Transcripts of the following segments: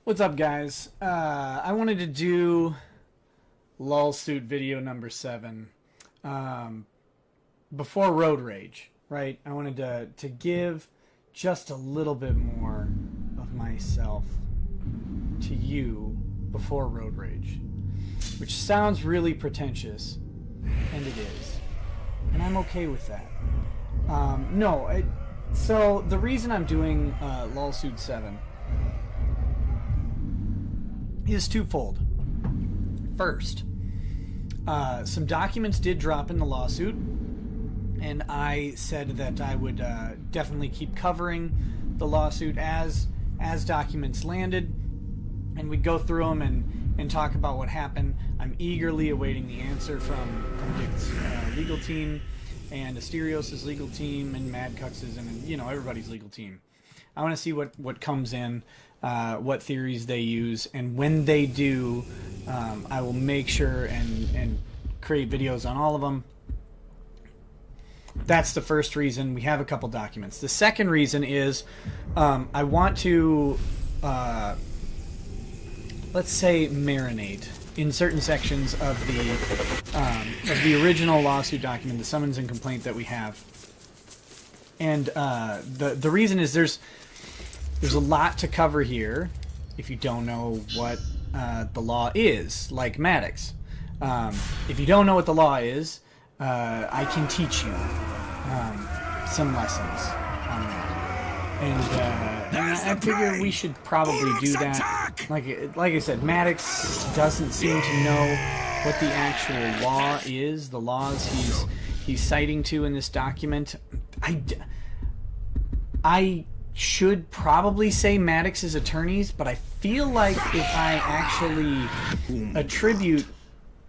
What's up, guys? I wanted to do lawsuit video number 7 before Road Rage, right? I wanted to give just a little bit more of myself to you before Road Rage, which sounds really pretentious, and it is, and I'm okay with that. So the reason I'm doing lawsuit 7 is twofold. First, some documents did drop in the lawsuit, and I said that I would definitely keep covering the lawsuit as documents landed, and we'd go through them and talk about what happened. I'm eagerly awaiting the answer from Dick's legal team and Asterios' legal team and MimeoKast's and everybody's legal team. I want to see what comes in, what theories they use, and when they do, I will make sure and create videos on all of them. That's the first reason. We have a couple documents. The second reason is I want to, let's say, marinate in certain sections of the original lawsuit document, the summons and complaint that we have. And the reason is there's a lot to cover here if you don't know what the law is, like Maddox. If you don't know what the law is, I can teach you some lessons on that. And I figure we should probably do that. Like I said, Maddox doesn't seem to know what the actual law is, the laws he's citing to in this document. I should probably say Maddox's attorneys, but I feel like if I actually attribute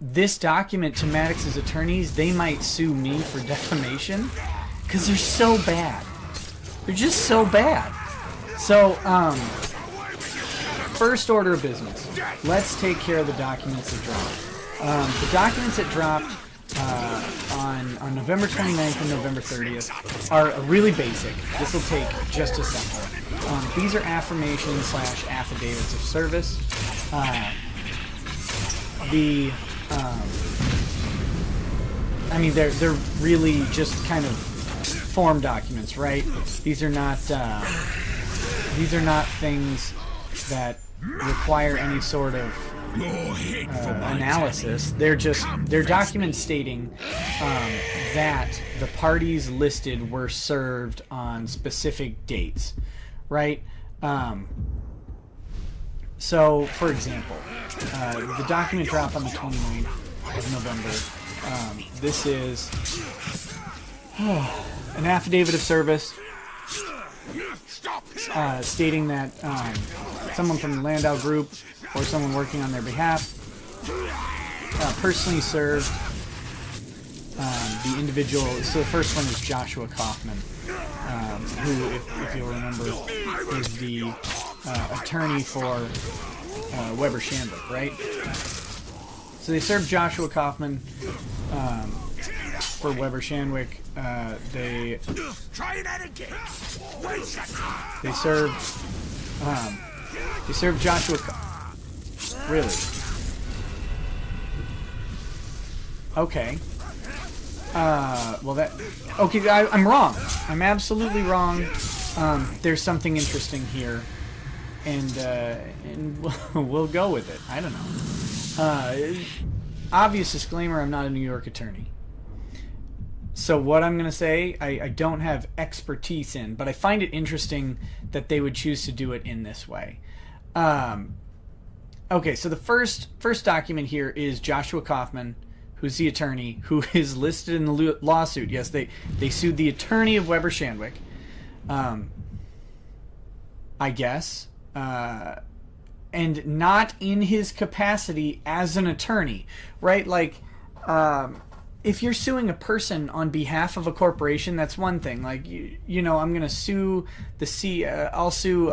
this document to Maddox's attorneys, they might sue me for defamation because they're so bad. They're just so bad. So, first order of business. Let's take care of the documents that dropped. The documents that dropped on November 29th and November 30th are really basic. This will take just a second. These are affirmations / affidavits of service. They're really just kind of form documents, right? These are not things that require any sort of analysis. They're documents stating that the parties listed were served on specific dates, right? So, for example, the document dropped on the 29th of November. This is an affidavit of service stating that someone from the Landau Group or someone working on their behalf personally served the individual. So the first one is Joshua Croftman, who, if you'll remember, is the attorney for Weber Shandwick, right? So they served Joshua Croftman for Weber Shandwick. They served Joshua. Really? Okay. Okay, I'm wrong. I'm absolutely wrong. There's something interesting here, and we'll go with it. I don't know. Obvious disclaimer: I'm not a New York attorney. So what I'm going to say, I don't have expertise in, but I find it interesting that they would choose to do it in this way. Okay, so the first document here is Joshua Croftman, who's the attorney, who is listed in the lawsuit. Yes, they sued the attorney of Weber Shandwick, I guess, and not in his capacity as an attorney, right? Like, if you're suing a person on behalf of a corporation, that's one thing. Like, you know, I'm going to sue I'll sue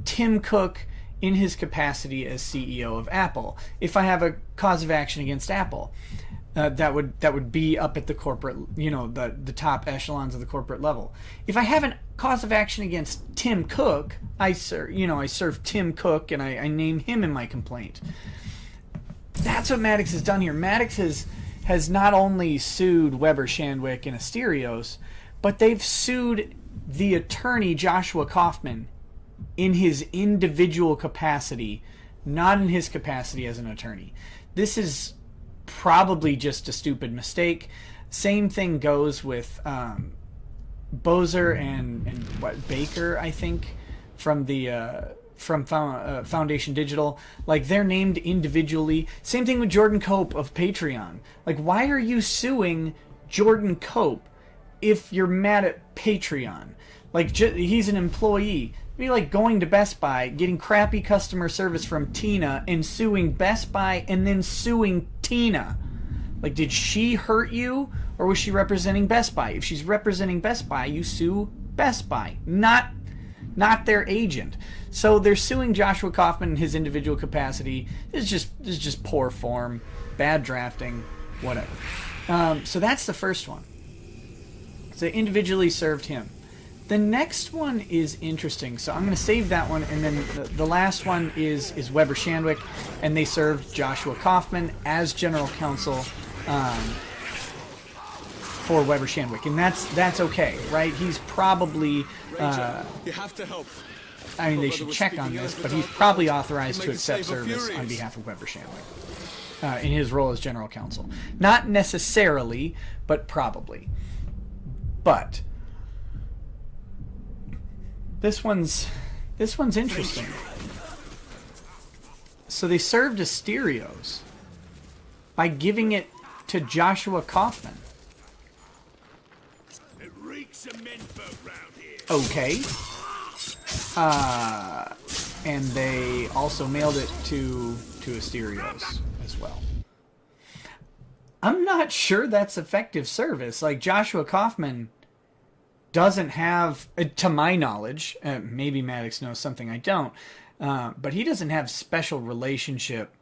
Tim Cook in his capacity as CEO of Apple. If I have a cause of action against Apple, that would be up at the corporate, the top echelons of the corporate level. If I have a cause of action against Tim Cook, I serve Tim Cook and I name him in my complaint. That's what Maddox has done here. Maddox has not only sued Weber Shandwick and Asterios, but they've sued the attorney Joshua Croftman in his individual capacity, not in his capacity as an attorney. This is probably just a stupid mistake. Same thing goes with Bozer and Baker, I think, from the Foundation Digital. Like, they're named individually. Same thing with Jordan Cope of Patreon. Like, why are you suing Jordan Cope if you're mad at Patreon? Like, he's an employee. It'd be like going to Best Buy, getting crappy customer service from Tina, and suing Best Buy and then suing Tina. Like, did she hurt you, or was she representing Best Buy? If she's representing Best Buy, you sue Best Buy, not their agent. So they're suing Joshua Croftman in his individual capacity. This is just poor form, bad drafting, whatever. So that's the first one. So they individually served him. The next one is interesting, so I'm going to save that one, and then the last one is Weber Shandwick, and they served Joshua Croftman as general counsel for Weber Shandwick, and that's okay, right? He's probably you have to help. I mean, they should check on this, but he's probably authorized to accept service on behalf of Weber Shandwick in his role as general counsel. Not necessarily, but probably. But this one's interesting. So they served Asterios by giving it to Joshua Croftman. It reeks of menfolk round here. Okay. And they also mailed it to Asterios as well. I'm not sure that's effective service. Like, Joshua Croftman doesn't have, to my knowledge, maybe Maddox knows something I don't, but he doesn't have special relationship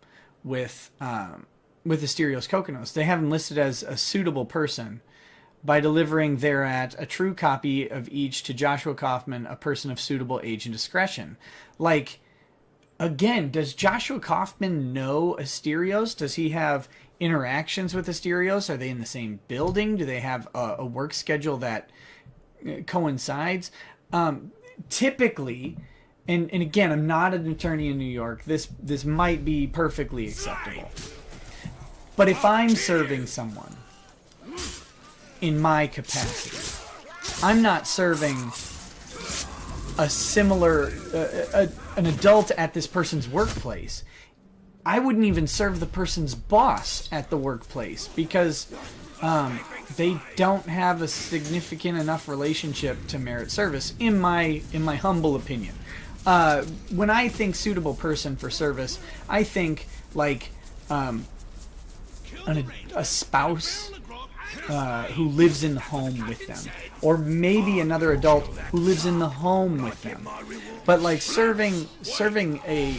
with Asterios Kokkinos. They have him listed as a suitable person by delivering thereat a true copy of each to Joshua Croftman, a person of suitable age and discretion. Like, again, does Joshua Croftman know Asterios? Does he have interactions with Asterios? Are they in the same building? Do they have a work schedule that coincides? Typically, and again, I'm not an attorney in New York, this might be perfectly acceptable. But if I'm serving someone in my capacity, I'm not serving a similar an adult at this person's workplace. I wouldn't even serve the person's boss at the workplace because they don't have a significant enough relationship to merit service, in my humble opinion. When I think suitable person for service, I think like a spouse who lives in the home with them, or maybe another adult who lives in the home with them. But like serving a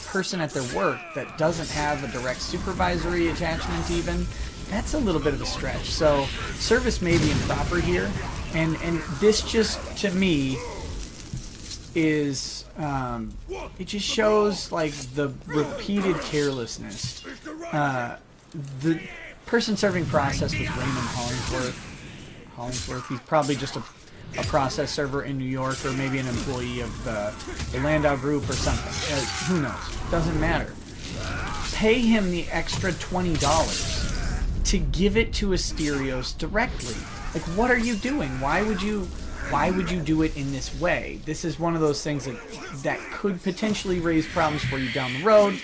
person at their work that doesn't have a direct supervisory attachment even, that's a little bit of a stretch. So service may be improper here, and this just, to me, is it just shows like the repeated carelessness. The person serving process was Raymond Hollingsworth. He's probably just a process server in New York, or maybe an employee of the Landau Group or something. Who knows? Doesn't matter. Pay him the extra $20 to give it to Asterios directly. Like, what are you doing? Why would you do it in this way? This is one of those things that could potentially raise problems for you down the road,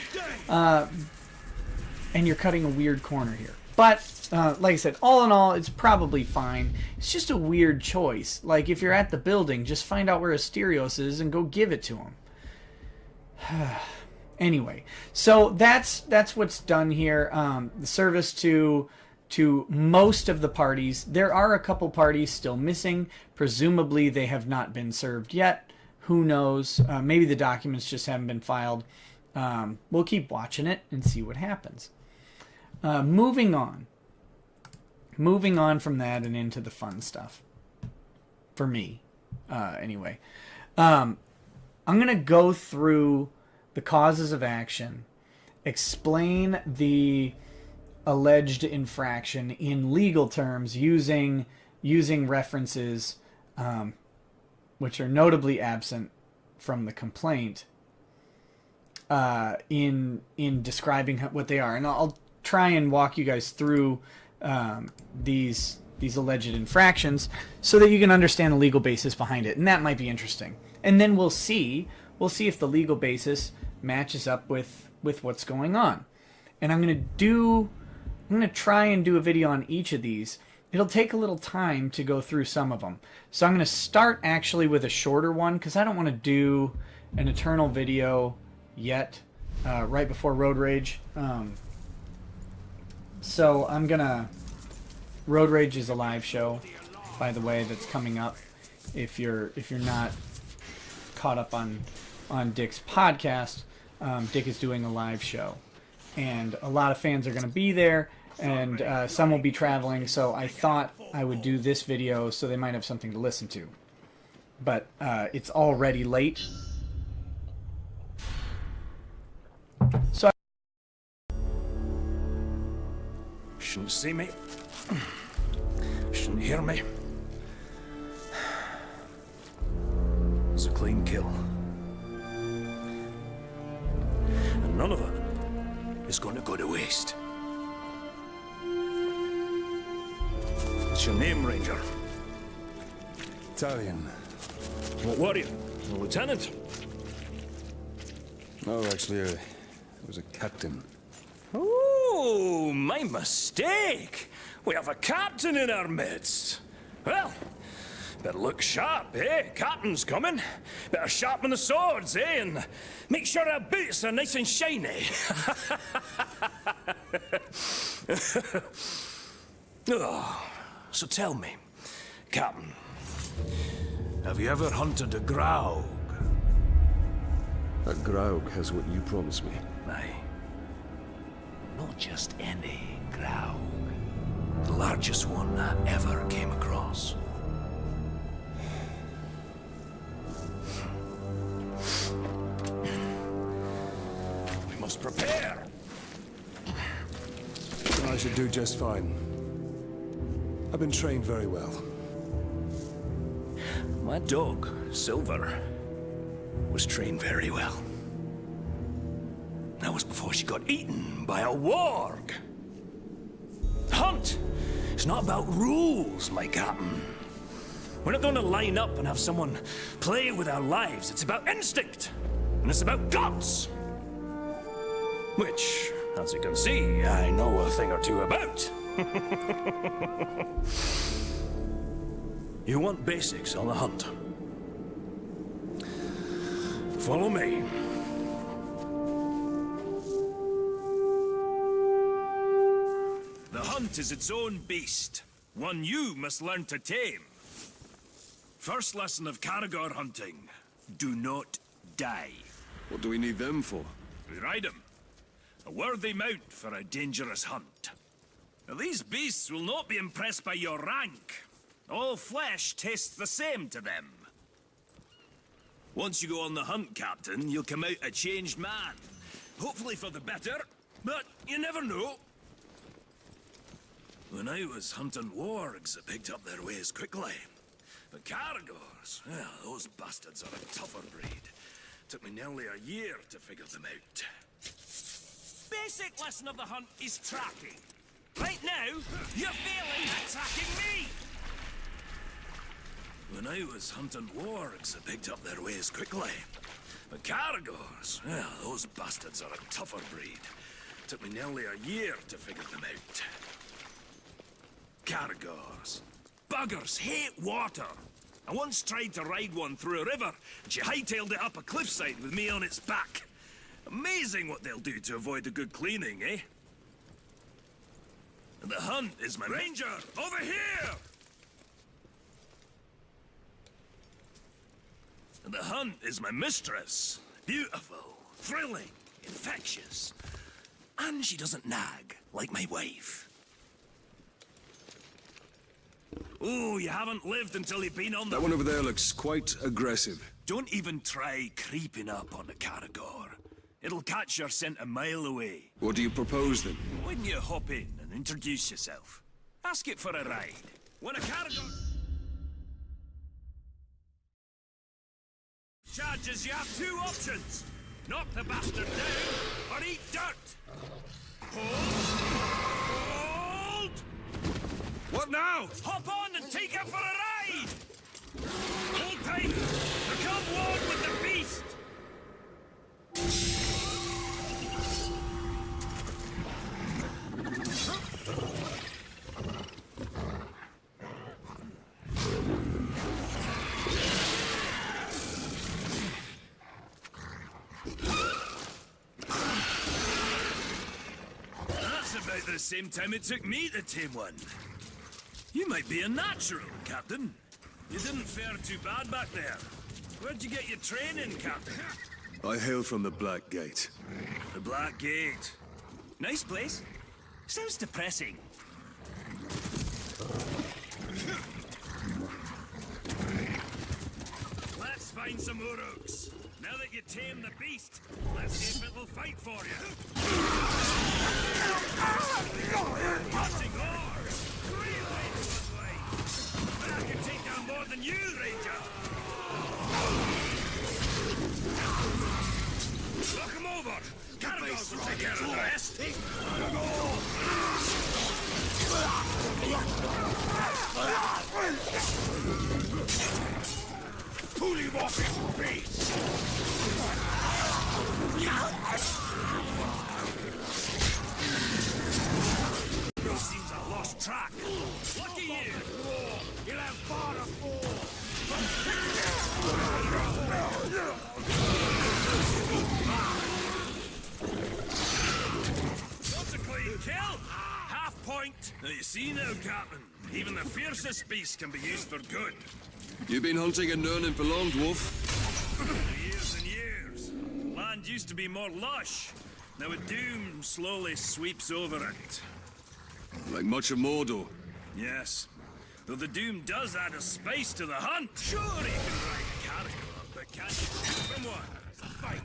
and you're cutting a weird corner here. But like I said, all in all, it's probably fine. It's just a weird choice. Like, if you're at the building, just find out where Asterios is and go give it to him. Anyway, so that's what's done here. The service to most of the parties. There are a couple parties still missing. Presumably they have not been served yet. Who knows? Maybe the documents just haven't been filed. We'll keep watching it and see what happens. Moving on. Moving on from that and into the fun stuff. For me, anyway. I'm going to go through the causes of action, explain the alleged infraction in legal terms using references which are notably absent from the complaint in describing what they are. And I'll try and walk you guys through these alleged infractions so that you can understand the legal basis behind it, and that might be interesting. And then we'll see if the legal basis matches up with what's going on. And I'm going to try and do a video on each of these. It'll take a little time to go through some of them. So I'm going to start actually with a shorter one because I don't want to do an eternal video yet right before Road Rage. So I'm going to... Road Rage is a live show, by the way, that's coming up. If you're not caught up on Dick's podcast, Dick is doing a live show. And a lot of fans are going to be there, and some will be traveling, so I thought I would do this video so they might have something to listen to. But it's already late. So shouldn't see me. Shouldn't hear me. It was a clean kill. And none of it is going to go to waste. What's your name, Ranger? Italian. What warrior? A lieutenant? No, actually, I was a captain. Oh, my mistake. We have a captain in our midst. Well, better look sharp, eh? Captain's coming. Better sharpen the swords, eh? And make sure our boots are nice and shiny. Oh, so tell me, Captain, have you ever hunted a grouse? That Graug has what you promised me. Aye. Not just any grouse. The largest one I ever came across. We must prepare. I should do just fine. I've been trained very well. My dog, Silver, was trained very well. That was before she got eaten by a warg. Hunt! It's not about rules, my captain. We're not going to line up and have someone play with our lives. It's about instinct. And it's about guts. Which, as you can see, I know a thing or two about. You want basics on the hunt? Follow me. The hunt is its own beast, one you must learn to tame. First lesson of Caragor hunting, do not die. What do we need them for? We ride them. A worthy mount for a dangerous hunt. Now, these beasts will not be impressed by your rank. All flesh tastes the same to them. Once you go on the hunt, Captain, you'll come out a changed man. Hopefully for the better, but you never know. When I was hunting wargs, I picked up their ways quickly. But Caragors, well, those bastards are a tougher breed. Took me nearly a year to figure them out. Basic lesson of the hunt is tracking. Right now, you're failing at tracking me! When I was hunting wargs, I picked up their ways quickly. But Caragors, well, those bastards are a tougher breed. Took me nearly a year to figure them out. Caragors. Buggers hate water. I once tried to ride one through a river, and she hightailed it up a cliffside with me on its back. Amazing what they'll do to avoid a good cleaning, eh? And the hunt is my ranger! Over here! The hunt is my mistress. Beautiful, thrilling, infectious. And she doesn't nag, like my wife. Oh, you haven't lived until you've been on the... That one over there looks quite aggressive. Don't even try creeping up on the Caragor. It'll catch your scent a mile away. What do you propose, then? When you hop in and introduce yourself, ask it for a ride. When a Caragor... charges, you have two options. Knock the bastard down, or eat dirt. Hold! What now? Hop on and take it for a ride! Hold tight! Become one with the beast! That's about the same time it took me to tame one. You might be a natural, Captain. You didn't fare too bad back there. Where'd you get your training, Captain? I hail from the Black Gate. The Black Gate. Nice place. Sounds depressing. Let's find some Uruks. Now that you tame the beast, let's see if it'll fight for you. Hunting horse! Really good way. But I can take down more than you, Ranger. Look him over. Caragors will take care of the rest. Pull him off his face! Seems I lost track. Lucky you. He'll have far to fall! That's a clean kill. Half point. Now you see now, Captain. Even the fiercest beast can be used for good. You've been hunting in Nurnin for long, dwarf? For years and years. Land used to be more lush. Now a doom slowly sweeps over it. Like much of Mordor. Yes. Though the doom does add a spice to the hunt. Sure, he can ride a Caragor, but can you shoot from one? Fight.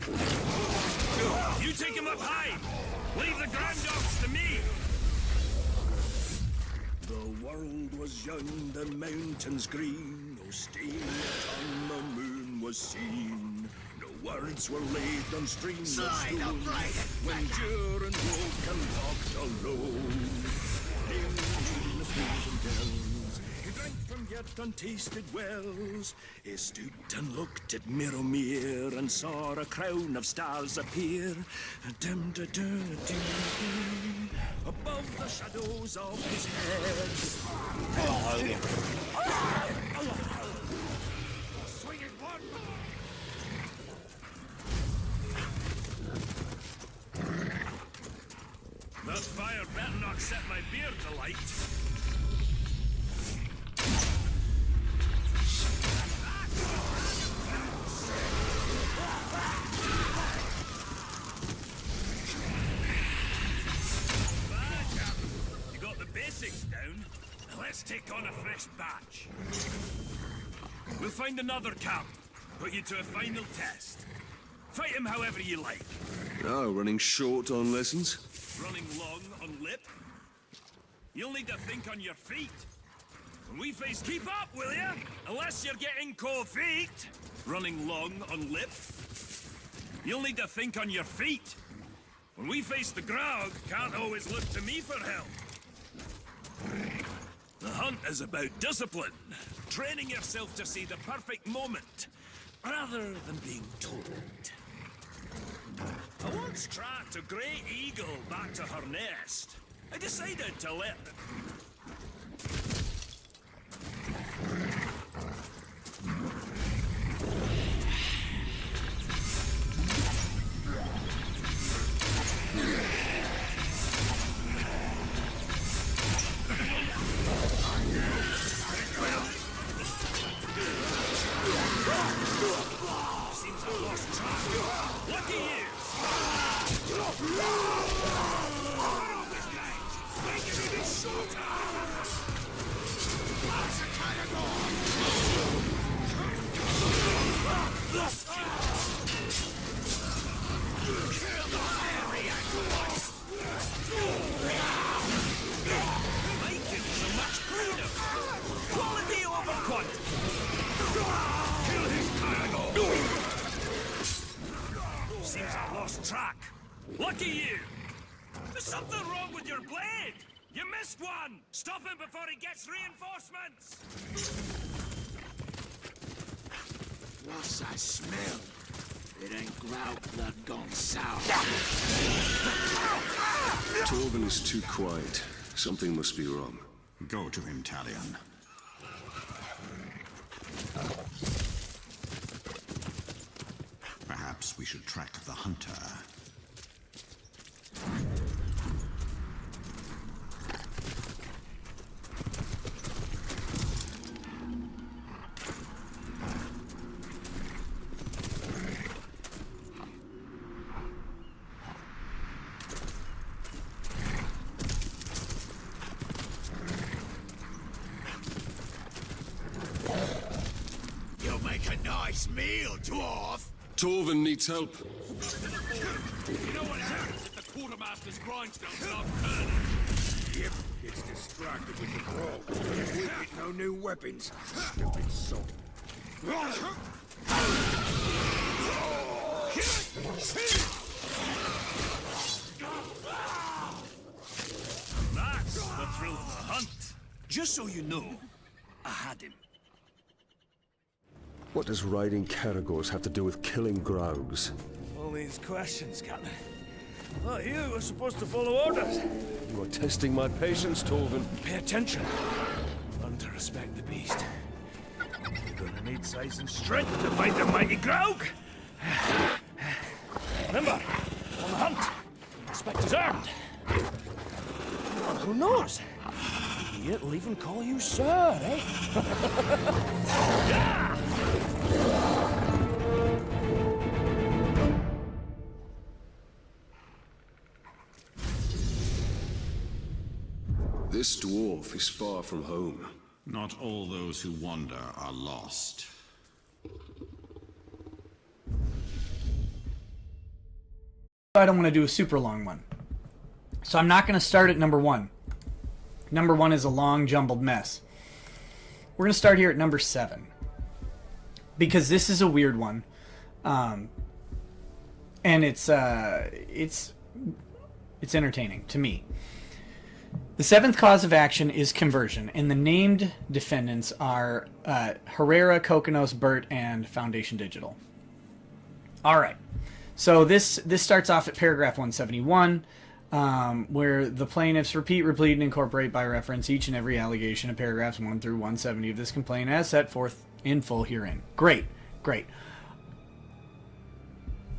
You take him up high. Leave the ground dogs to me. The world was young, the mountains green. No stain on the moon was seen. No words were laid on streams of stone. When Jur and Woken walked alone. In the streams and dells, he drank from yet untasted wells. He stood and looked at Miromir and saw a crown of stars appear. Dim, da, da, dim, dim, above the shadows of his head. Swing it one! That fire better not set my beard alight. You got the basics down. Now let's take on a fresh batch. We'll find another camp. Put you to a final test. Fight him however you like. Oh, running short on lessons? Running long on lip. You'll need to think on your feet. When we face, keep up, will ya? Unless you're getting cold feet. Running long on lip. You'll need to think on your feet. When we face the Grog, can't always look to me for help. The hunt is about discipline. Training yourself to see the perfect moment, rather than being told. I once tracked a grey eagle back to her nest. I decided to let... Stop him before he gets reinforcements! What's I smell? It ain't Glauk blood gone sour. Torvin is too quiet. Something must be wrong. Go to him, Talion. Perhaps we should track the hunter. You'll make a nice meal, dwarf. Torvin needs help. You know what happens if the quartermaster's grindstone's not turning? Yep, gets distracted with the grog. We get no new weapons. Stupid sod. That's the thrill of the hunt. Just so you know, I had him. What does riding Caragors have to do with killing Graugs? All these questions, Captain. Well, you were supposed to follow orders. You are testing my patience, Torvin. Pay attention. Learn to respect the beast. You're gonna need size and strength to fight the mighty Graug. Remember, on the hunt, respect is earned. Well, who knows? He'll even call you sir, eh? Yeah! This dwarf is far from home. Not all those who wander are lost. I don't want to do a super long one. So I'm not going to start at number 1. Number 1 is a long, jumbled mess. We're going to start here at number 7. Because this is a weird one. And it's entertaining to me. The 7th cause of action is conversion, and the named defendants are Herrera, Kokonos, Burt, and Foundation Digital. Alright. So this starts off at paragraph 171. Where the plaintiffs repeat, replete, and incorporate by reference each and every allegation of paragraphs 1 through 170 of this complaint as set forth in full herein. Great, great.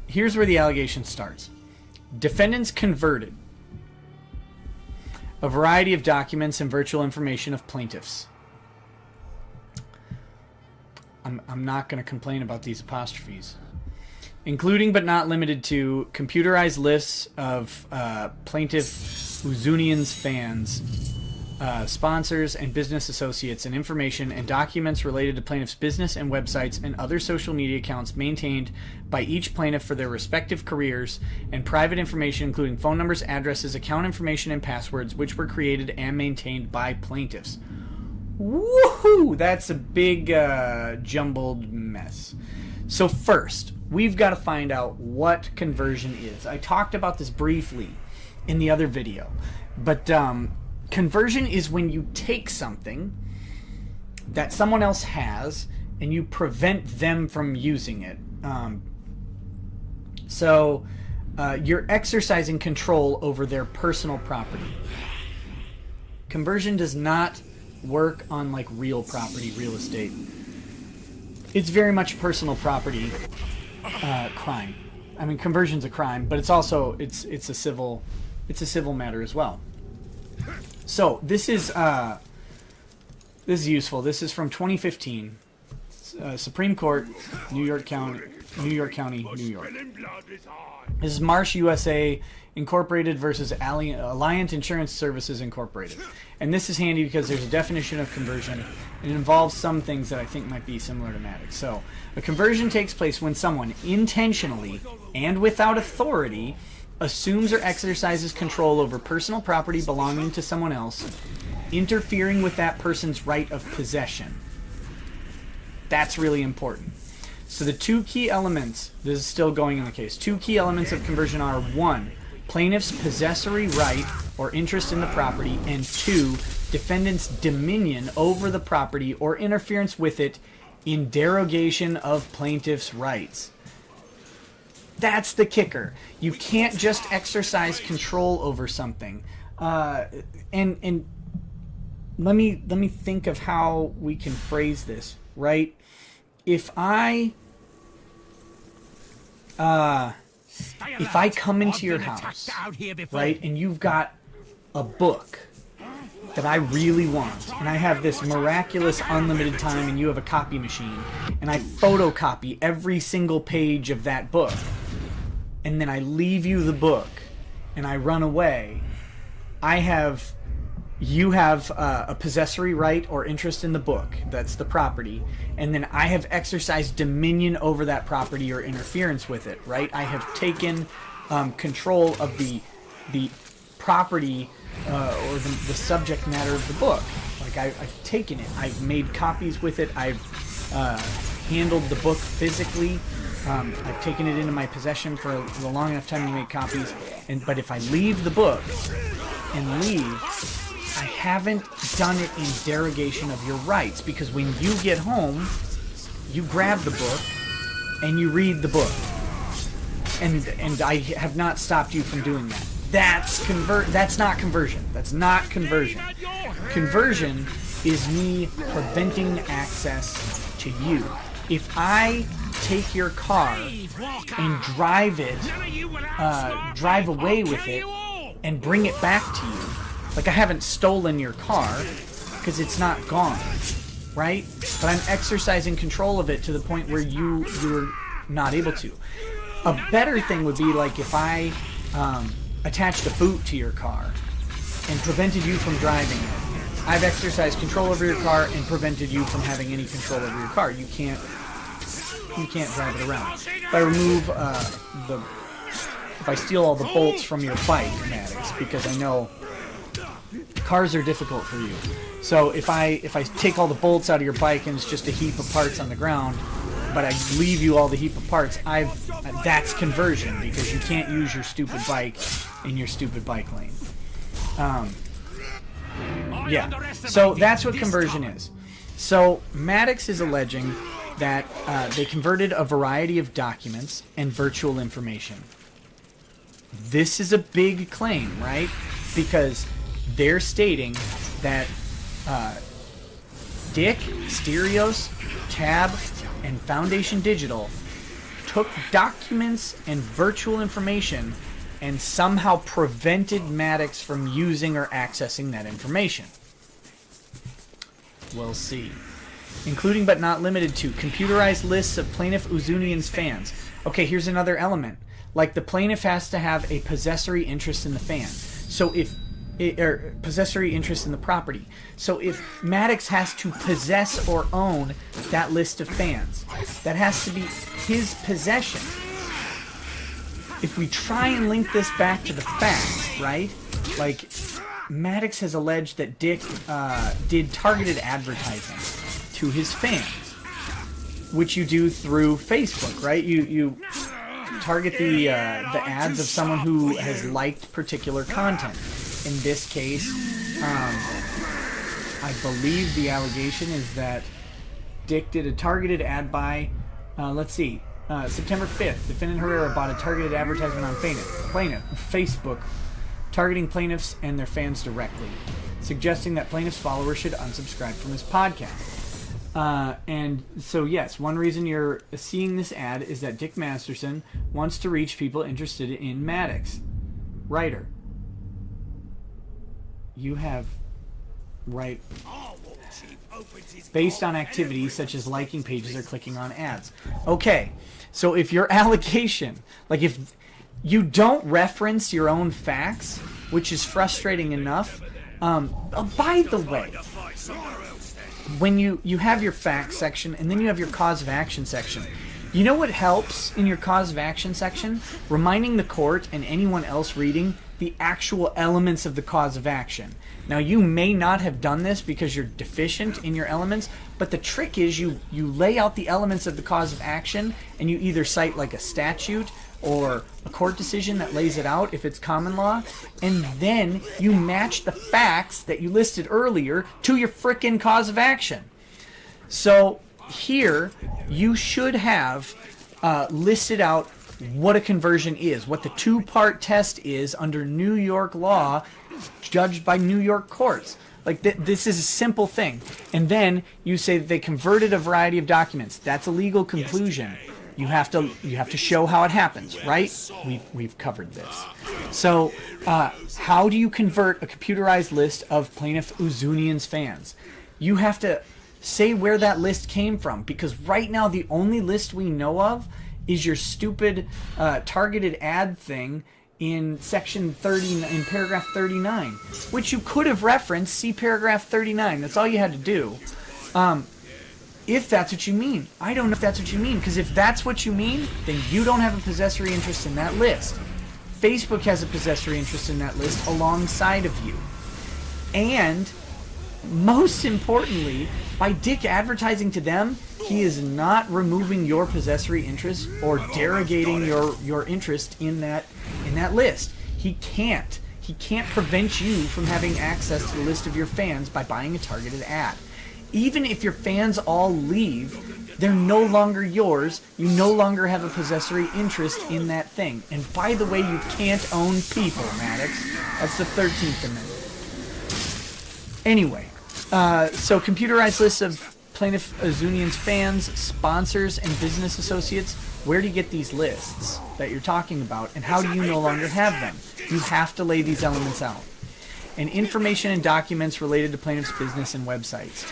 Here's where the allegation starts. Defendants converted a variety of documents and virtual information of plaintiffs. I'm not going to complain about these apostrophes. Including but not limited to computerized lists of plaintiff Uzunian's fans, sponsors, and business associates, and information and documents related to plaintiff's business and websites and other social media accounts maintained by each plaintiff for their respective careers, and private information including phone numbers, addresses, account information, and passwords which were created and maintained by plaintiffs. Woohoo! That's a big jumbled mess. So first, we've got to find out what conversion is. I talked about this briefly in the other video. But conversion is when you take something that someone else has and you prevent them from using it. So you're exercising control over their personal property. Conversion does not work on like real property, real estate. It's very much personal property crime. I mean, conversion's a crime, but it's also it's a civil matter as well. So this is useful. This is from 2015, Supreme Court, New York County, New York. This is Marsh USA Incorporated versus Alliant Insurance Services Incorporated. And this is handy because there's a definition of conversion. It involves some things that I think might be similar to Matic. So, a conversion takes place when someone intentionally and without authority assumes or exercises control over personal property belonging to someone else, interfering with that person's right of possession. That's really important. So the two key elements, this is still going in the case, two key elements of conversion are 1, plaintiff's possessory right or interest in the property, and 2, defendant's dominion over the property or interference with it in derogation of plaintiff's rights. That's the kicker. You can't just exercise control over something. And let me think of how we can phrase this, right? If I come into your house, right, and you've got a book that I really want, and I have this miraculous unlimited time, and you have a copy machine, and I photocopy every single page of that book, and then I leave you the book, and I run away, you have a possessory right or interest in the book. That's the property. And then I have exercised dominion over that property or interference with it, right? I have taken control of the property or the subject matter of the book. Like I've taken it. I've made copies with it. I've handled the book physically. I've taken it into my possession for a long enough time to make copies. But if I leave the book and leave, I haven't done it in derogation of your rights, because when you get home, you grab the book and you read the book, and I have not stopped you from doing that. That's not conversion. That's not conversion. Conversion is me preventing access to you. If I take your car and drive away with it and bring it back to you, like, I haven't stolen your car, because it's not gone, right? But I'm exercising control of it to the point where you're not able to. A better thing would be, like, if I attached a boot to your car and prevented you from driving it. I've exercised control over your car and prevented you from having any control over your car. You can't drive it around. If I remove if I steal all the bolts from your bike, Maddox, because I know cars are difficult for you. So if I take all the bolts out of your bike and it's just a heap of parts on the ground, but I leave you all the heap of parts, that's conversion, because you can't use your stupid bike in your stupid bike lane. Yeah. So that's what conversion is. So Maddox is alleging that they converted a variety of documents and virtual information. This is a big claim, right? Because they're stating that Dick, Stereos, Tab, and Foundation Digital took documents and virtual information and somehow prevented Maddox from using or accessing that information. We'll see. Including but not limited to computerized lists of plaintiff Uzunian's fans. Okay, here's another element. Like, the plaintiff has to have a possessory interest in the fan. So or possessory interest in the property. So if Maddox has to possess or own that list of fans, that has to be his possession. If we try and link this back to the facts, right? Like, Maddox has alleged that Dick did targeted advertising to his fans, which you do through Facebook, right? You target the ads of someone who has liked particular content. In this case, I believe the allegation is that Dick did a targeted ad buy. Let's see. September 5th, defendant Herrera bought a targeted advertisement on Facebook, targeting plaintiffs and their fans directly, suggesting that plaintiffs' followers should unsubscribe from his podcast. And so, yes, one reason you're seeing this ad is that Dick Masterson wants to reach people interested in Maddox. Writer. You have right based on activities such as liking pages or clicking on ads. Okay, so if your allegation, like if you don't reference your own facts, which is frustrating enough, by the way, when you have your facts section and then you have your cause of action section, you know what helps in your cause of action section? Reminding the court and anyone else reading the actual elements of the cause of action. Now, you may not have done this because you're deficient in your elements, but the trick is you lay out the elements of the cause of action and you either cite like a statute or a court decision that lays it out if it's common law, and then you match the facts that you listed earlier to your frickin' cause of action. So here, you should have listed out what a conversion is, what the two-part test is under New York law, judged by New York courts. Like, this is a simple thing. And then you say that they converted a variety of documents. That's a legal conclusion. You have to show how it happens, right? We've covered this. So, how do you convert a computerized list of Plaintiff Uzunian's fans? You have to say where that list came from, because right now the only list we know of is your stupid targeted ad thing in section 30, in paragraph 39, which you could have referenced. See paragraph 39. That's all you had to do. If that's what you mean. I don't know if that's what you mean, because if that's what you mean, then you don't have a possessory interest in that list. Facebook has a possessory interest in that list alongside of you. And most importantly, by Dick advertising to them, he is not removing your possessory interest or derogating your interest in that list. He can't prevent you from having access to the list of your fans by buying a targeted ad. Even if your fans all leave, they're no longer yours. You no longer have a possessory interest in that thing. And by the way, you can't own people, Maddox. That's the 13th Amendment. Anyway, so computerized lists of Plaintiff Uzunian's fans, sponsors, and business associates. Where do you get these lists that you're talking about, and how do you no longer have them? You have to lay these elements out. And information and documents related to plaintiff's business and websites.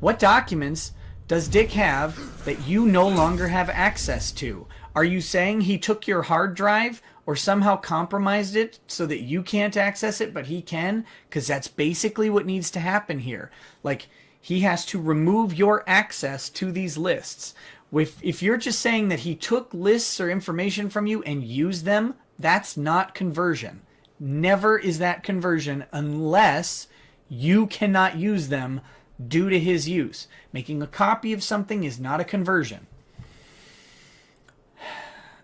What documents does Dick have that you no longer have access to? Are you saying he took your hard drive or somehow compromised it so that you can't access it but he can? Because that's basically what needs to happen here. Like, he has to remove your access to these lists. If you're just saying that he took lists or information from you and used them, that's not conversion. Never is that conversion unless you cannot use them due to his use. Making a copy of something is not a conversion.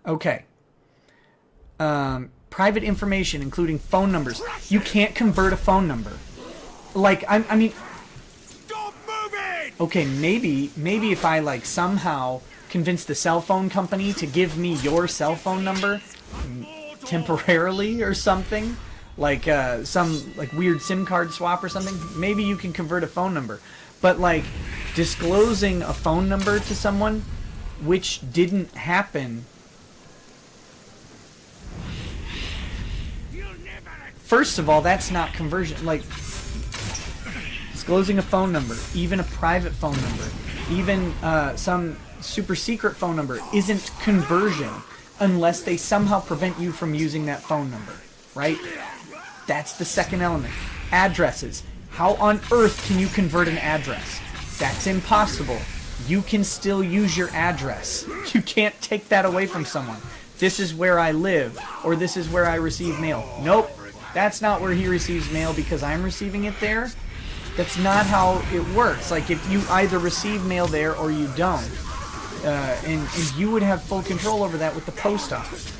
Okay. Private information, including phone numbers. You can't convert a phone number. Like, I mean... Stop moving! Okay, maybe if I, like, somehow convince the cell phone company to give me your cell phone number temporarily or something, like some like weird SIM card swap or something, maybe you can convert a phone number. But like disclosing a phone number to someone which didn't happen. First of all, that's not conversion. Like disclosing a phone number, even a private phone number, even some super secret phone number isn't conversion unless they somehow prevent you from using that phone number, right? That's the second element. Addresses. How on earth can you convert an address? That's impossible. You can still use your address. You can't take that away from someone. This is where I live, or this is where I receive mail. Nope, that's not where he receives mail because I'm receiving it there. That's not how it works. Like, if you either receive mail there or you don't. And you would have full control over that with the post office.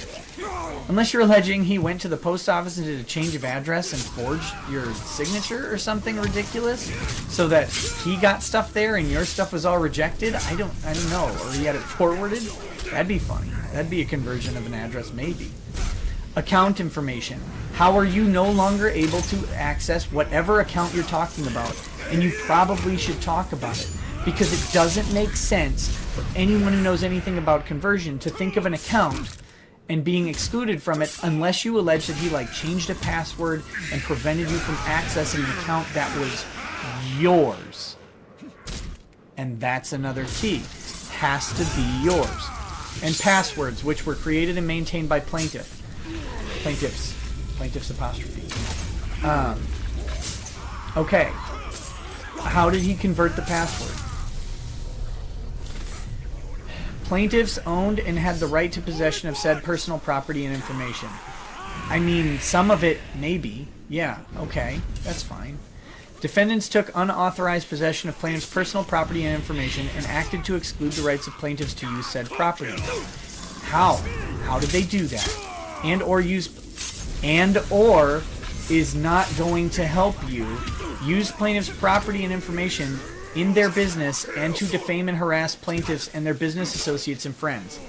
Unless you're alleging he went to the post office and did a change of address and forged your signature or something ridiculous so that he got stuff there and your stuff was all rejected. I don't know. Or he had it forwarded. That'd be funny. That'd be a conversion of an address, maybe. Account information. How are you no longer able to access whatever account you're talking about? And you probably should talk about it. Because it doesn't make sense for anyone who knows anything about conversion to think of an account and being excluded from it unless you allege that he like changed a password and prevented you from accessing an account that was yours. And that's another key. It has to be yours. And passwords, which were created and maintained by plaintiffs apostrophe. Okay. How did he convert the password? Plaintiffs owned and had the right to possession of said personal property and information. I mean, some of it, maybe. Yeah, okay, that's fine. Defendants took unauthorized possession of plaintiffs' personal property and information and acted to exclude the rights of plaintiffs to use said property. How? How did they do that? And or is not going to help you use plaintiffs' property and information in their business and to defame and harass plaintiffs and their business associates and friends.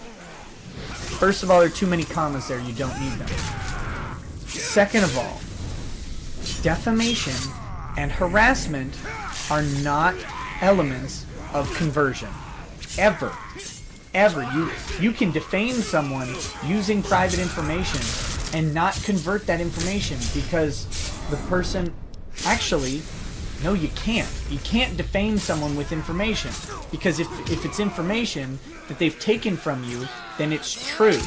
First of all, there are too many commas there. You don't need them. Second of all, defamation and harassment are not elements of conversion. Ever. Ever. You can defame someone using private information and not convert that information because the person... Actually, no, you can't. You can't defame someone with information because if it's information that they've taken from you, then it's true.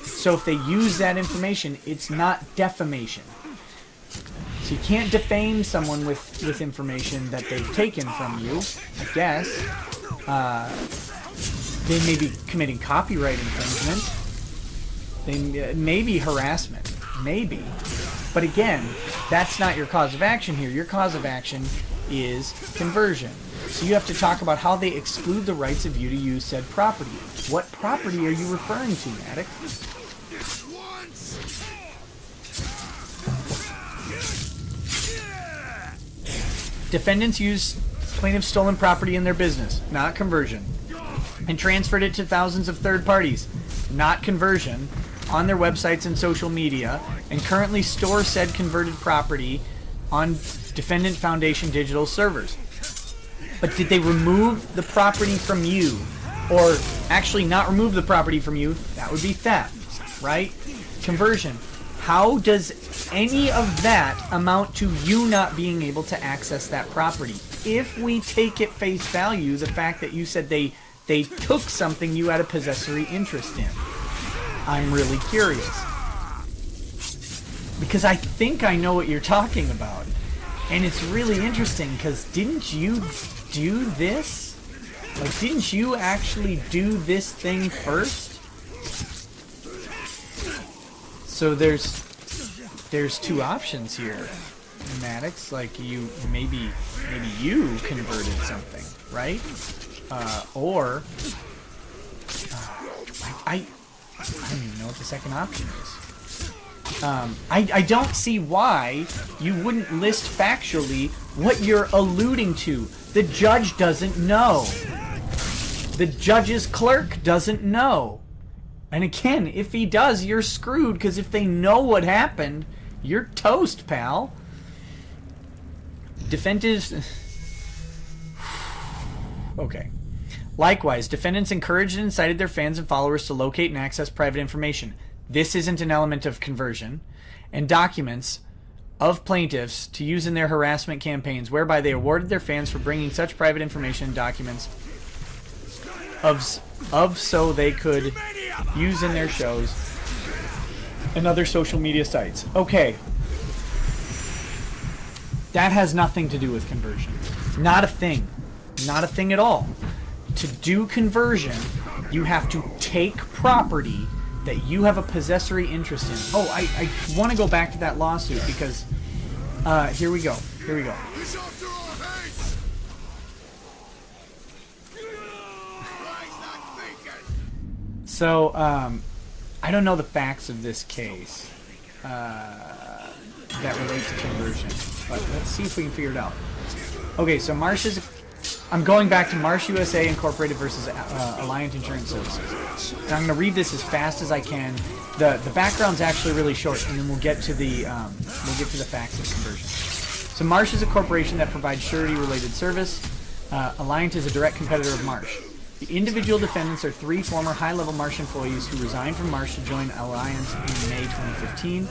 So if they use that information, it's not defamation. So you can't defame someone with information that they've taken from you, I guess. They may be committing copyright infringement. They may be harassment. Maybe. But again, that's not your cause of action here. Your cause of action is conversion. So you have to talk about how they exclude the rights of you to use said property. What property are you referring to, Maddox? Defendants use plaintiff's stolen property in their business, not conversion, and transferred it to thousands of third parties, not conversion, on their websites and social media, and currently store said converted property on Defendant Foundation digital servers. But did they remove the property from you? Or actually not remove the property from you? That would be theft, right? Conversion. How does any of that amount to you not being able to access that property? If we take at face value the fact that you said they took something you had a possessory interest in. I'm really curious. Because I think I know what you're talking about. And it's really interesting because didn't you do this? Like, didn't you actually do this thing first? So there's two options here, Maddox. Like maybe you converted something, right? Or I don't even know what the second option is. I don't see why you wouldn't list factually what you're alluding to. The judge doesn't know. The judge's clerk doesn't know. And again, if he does, you're screwed, because if they know what happened, you're toast, pal. Defendants... Okay. Likewise, defendants encouraged and incited their fans and followers to locate and access private information. This isn't an element of conversion. And documents of plaintiffs to use in their harassment campaigns, whereby they awarded their fans for bringing such private information and documents of so they could use in their shows and other social media sites. Okay. That has nothing to do with conversion. Not a thing. Not a thing at all. To do conversion, you have to take property that you have a possessory interest in. Oh, I want to go back to that lawsuit because here we go. Here we go. So, I don't know the facts of this case that relate to conversion, but let's see if we can figure it out. Okay, so I'm going back to Marsh USA Incorporated versus Alliant Insurance Services. And I'm going to read this as fast as I can. The background's actually really short, and then we'll get to the facts of conversion. So Marsh is a corporation that provides surety-related service. Alliant is a direct competitor of Marsh. The individual defendants are 3 former high-level Marsh employees who resigned from Marsh to join Alliant in May 2015.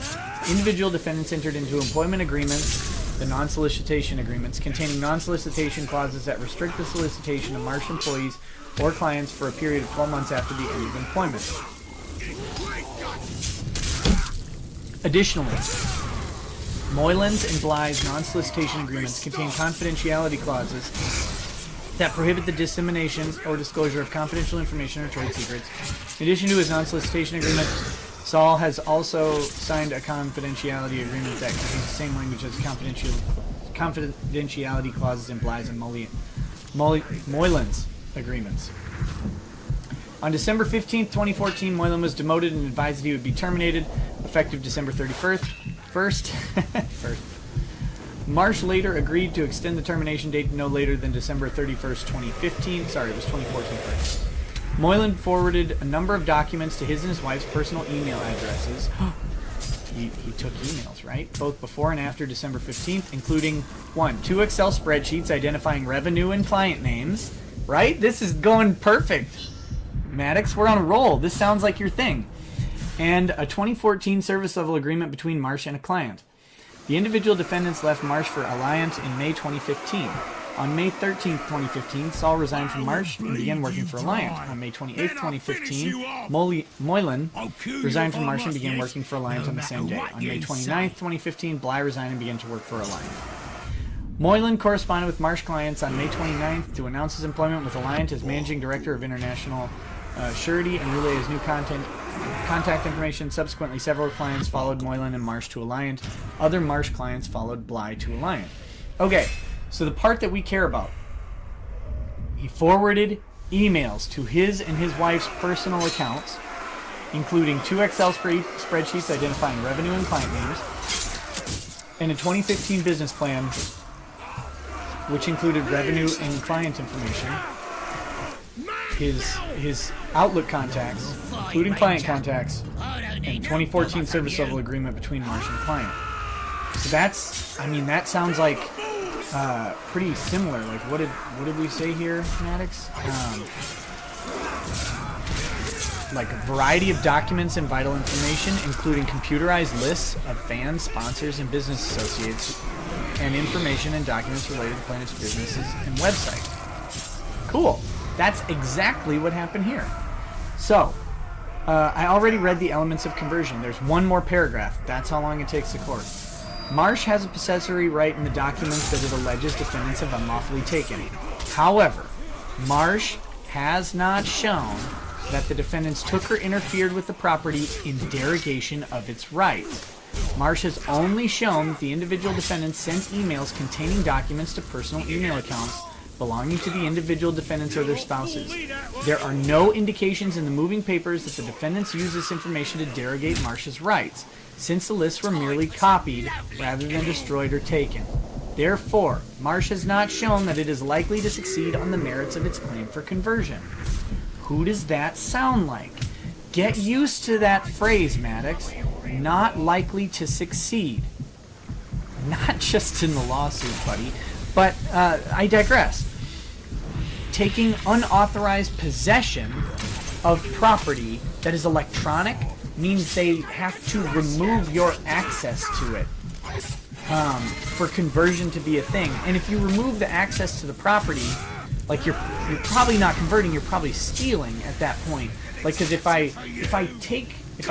Individual defendants entered into employment agreements, the non-solicitation agreements, containing non-solicitation clauses that restrict the solicitation of Marsh employees or clients for a period of 12 months after the end of employment. Additionally, Moylan's and Bly's non-solicitation agreements contain confidentiality clauses that prohibit the dissemination or disclosure of confidential information or trade secrets. In addition to his non-solicitation agreement, Saul has also signed a confidentiality agreement that contains the same language as confidentiality clauses in Bly's and Moylan's agreements. On December 15th, 2014, Moylan was demoted and advised that he would be terminated, effective December 31st. First. Marsh later agreed to extend the termination date no later than December 31st, 2015. Sorry, it was 2014 first. Moylan forwarded a number of documents to his and his wife's personal email addresses. He took emails, right? Both before and after December 15th, including 1, 2 Excel spreadsheets identifying revenue and client names, right? This is going perfect. Maddox, we're on a roll. This sounds like your thing. And a 2014 service level agreement between Marsh and a client. The individual defendants left Marsh for Alliant in May 2015. On May 13th, 2015, Saul resigned from Marsh and began working for Alliant. On May 28th, 2015, Moylan resigned from Marsh and began working for Alliant on the same day. On May 29th, 2015, Bly resigned and began to work for Alliant. Moylan corresponded with Marsh clients on May 29th to announce his employment with Alliant as Managing Director of International Surety and relay his new contact information. Subsequently, several clients followed Moylan and Marsh to Alliant. Other Marsh clients followed Bly to Alliant. Okay. So the part that we care about, he forwarded emails to his and his wife's personal accounts, including 2 Excel spreadsheets identifying revenue and client names, and a 2015 business plan, which included revenue and client information, his Outlook contacts, including client contacts, and 2014 service level agreement between Marsh and client. So that's, I mean, that sounds like pretty similar. Like, what did we say here, Maddox? Like a variety of documents and vital information, including computerized lists of fans, sponsors, and business associates, and information and documents related to Planet's businesses and website. Cool. That's exactly what happened here. So, I already read the elements of conversion. There's one more paragraph. That's how long it takes to court. Marsh has a possessory right in the documents that it alleges defendants have unlawfully taken. However, Marsh has not shown that the defendants took or interfered with the property in derogation of its rights. Marsh has only shown that the individual defendants sent emails containing documents to personal email accounts belonging to the individual defendants or their spouses. There are no indications in the moving papers that the defendants used this information to derogate Marsh's rights, since the lists were merely copied rather than destroyed or taken. Therefore, Marsh has not shown that it is likely to succeed on the merits of its claim for conversion. Who does that sound like? Get used to that phrase, Maddox. Not likely to succeed. Not just in the lawsuit, buddy, but I digress. Taking unauthorized possession of property that is electronic means they have to remove your access to it for conversion to be a thing. And if you remove the access to the property, like you're probably not converting, you're probably stealing at that point. Like, because if I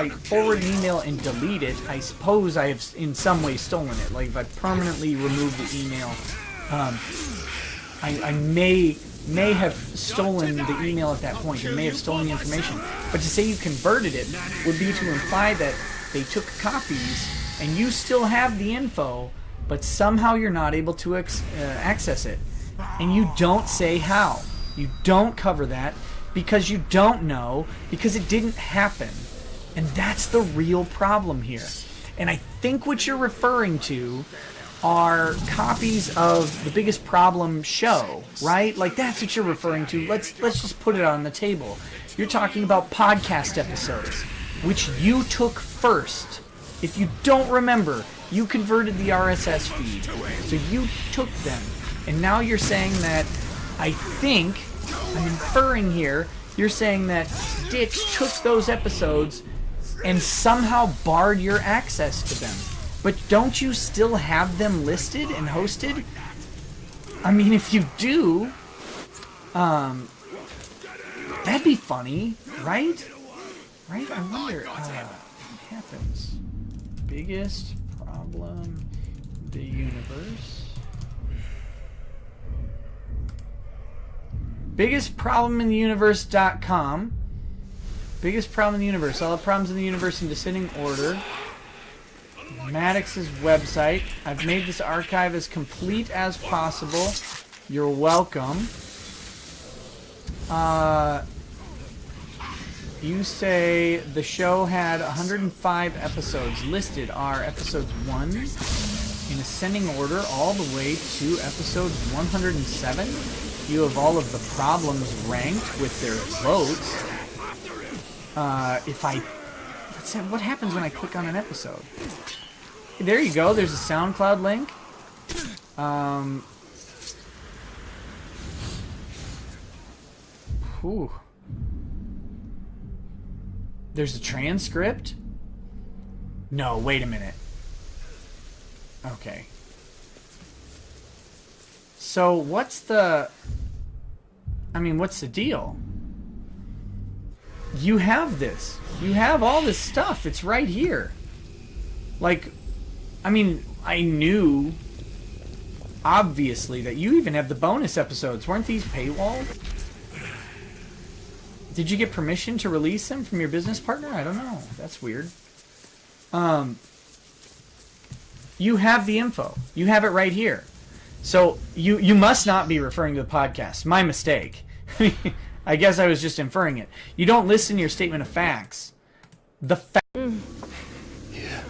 forward an email and delete it, I suppose I have in some way stolen it. Like if I permanently remove the email, I may have stolen the email at that point, or may have stolen the information. But to say you converted it would be to imply that they took copies and you still have the info, but somehow you're not able to access it. And you don't say how. You don't cover that because you don't know, because it didn't happen. And that's the real problem here. And I think what you're referring to are copies of The Biggest Problem show, right? Like that's what you're referring to. Let's just put it on the table. You're talking about podcast episodes, which you took first. If you don't remember, you converted the RSS feed. So you took them. And now you're saying that, I think, I'm inferring here, you're saying that Dick took those episodes and somehow barred your access to them. But don't you still have them listed and hosted? I mean, if you do, that'd be funny, right? Right? I wonder what happens. Biggest problem in the universe. Biggest problem in the universe.com. Biggest problem in the universe. All the problems in the universe in descending order. Maddox's website. I've made this archive as complete as possible. You're welcome. You say the show had 105 episodes. Listed are episodes 1 in ascending order all the way to episode 107. You have all of the problems ranked with their votes. Let's say, what happens when I click on an episode? There you go. There's a SoundCloud link. Whew. There's a transcript? No, wait a minute. Okay. So what's the deal? You have this. You have all this stuff. It's right here. Like, I knew, obviously, that you even have the bonus episodes. Weren't these paywalled? Did you get permission to release them from your business partner? I don't know. That's weird. You have the info. You have it right here. So you must not be referring to the podcast. My mistake. I guess I was just inferring it. You don't list in your statement of facts the fact. Yeah.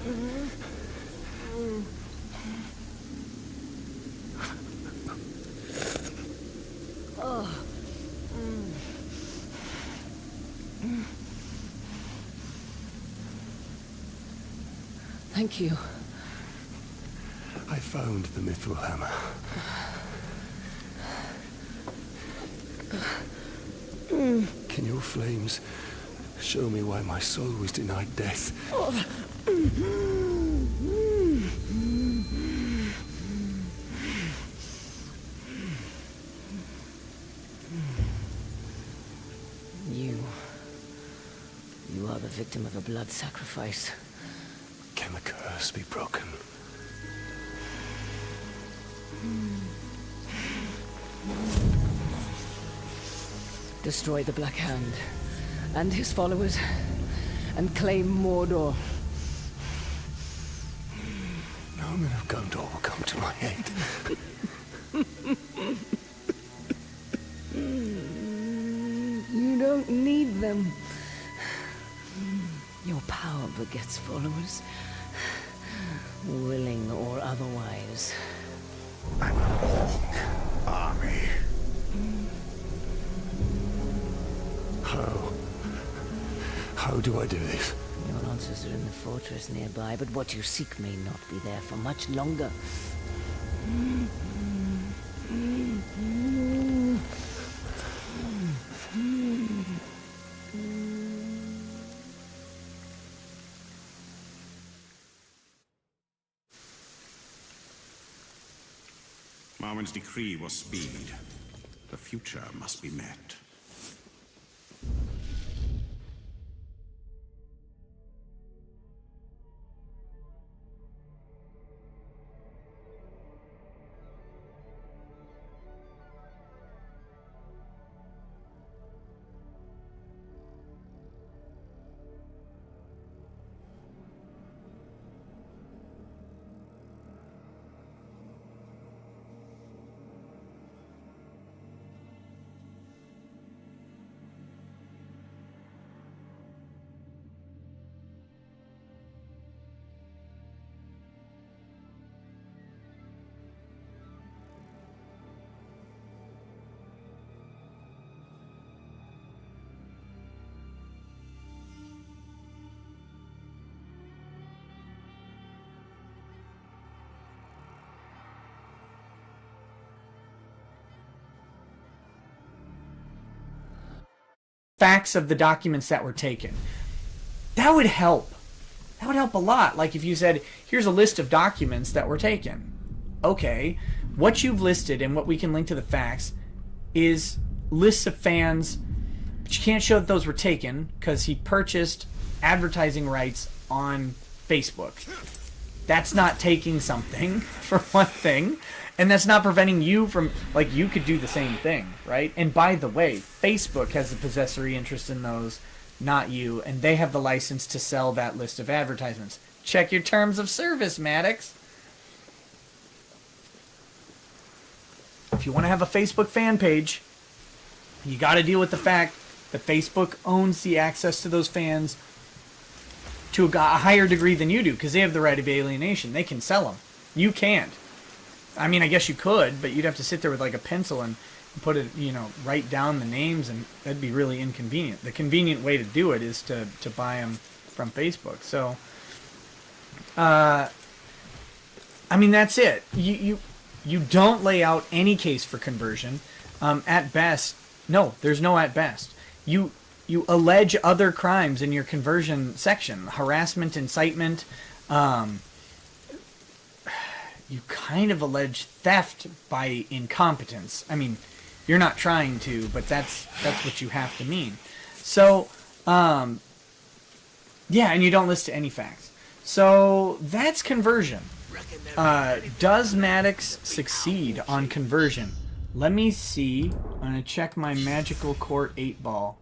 Thank you. I found the Mithril hammer. Can your flames show me why my soul was denied death? You are the victim of a blood sacrifice. Can the curse be broken? Destroy the Black Hand and his followers and claim Mordor. No men of Gondor will come to my aid. You don't need them. Your power begets followers, willing or otherwise. An orc army. How do I do this? Your answers are in the fortress nearby, but what you seek may not be there for much longer. Marwen's decree was speed. The future must be met. Facts of the documents that were taken. That would help. That would help a lot. Like if you said, here's a list of documents that were taken. Okay, what you've listed and what we can link to the facts is lists of fans, but you can't show that those were taken because he purchased advertising rights on Facebook. That's not taking something, for one thing. And that's not preventing you from, like, you could do the same thing, right? And by the way, Facebook has the possessory interest in those, not you, and they have the license to sell that list of advertisements. Check your terms of service, Maddox. If you want to have a Facebook fan page, you got to deal with the fact that Facebook owns the access to those fans to a higher degree than you do, because they have the right of alienation. They can sell them. You can't. I mean, I guess you could, but you'd have to sit there with like a pencil and put it, you know, write down the names, and that'd be really inconvenient. The convenient way to do it is to buy them from Facebook. So, I mean, that's it. You don't lay out any case for conversion. At best, no, there's no at best. You allege other crimes in your conversion section, harassment, incitement. You kind of allege theft by incompetence. I mean, you're not trying to, but that's what you have to mean. So, yeah, and you don't list any facts. So that's conversion. Does Maddox succeed on conversion? Let me see. I'm going to check my magical court 8-ball.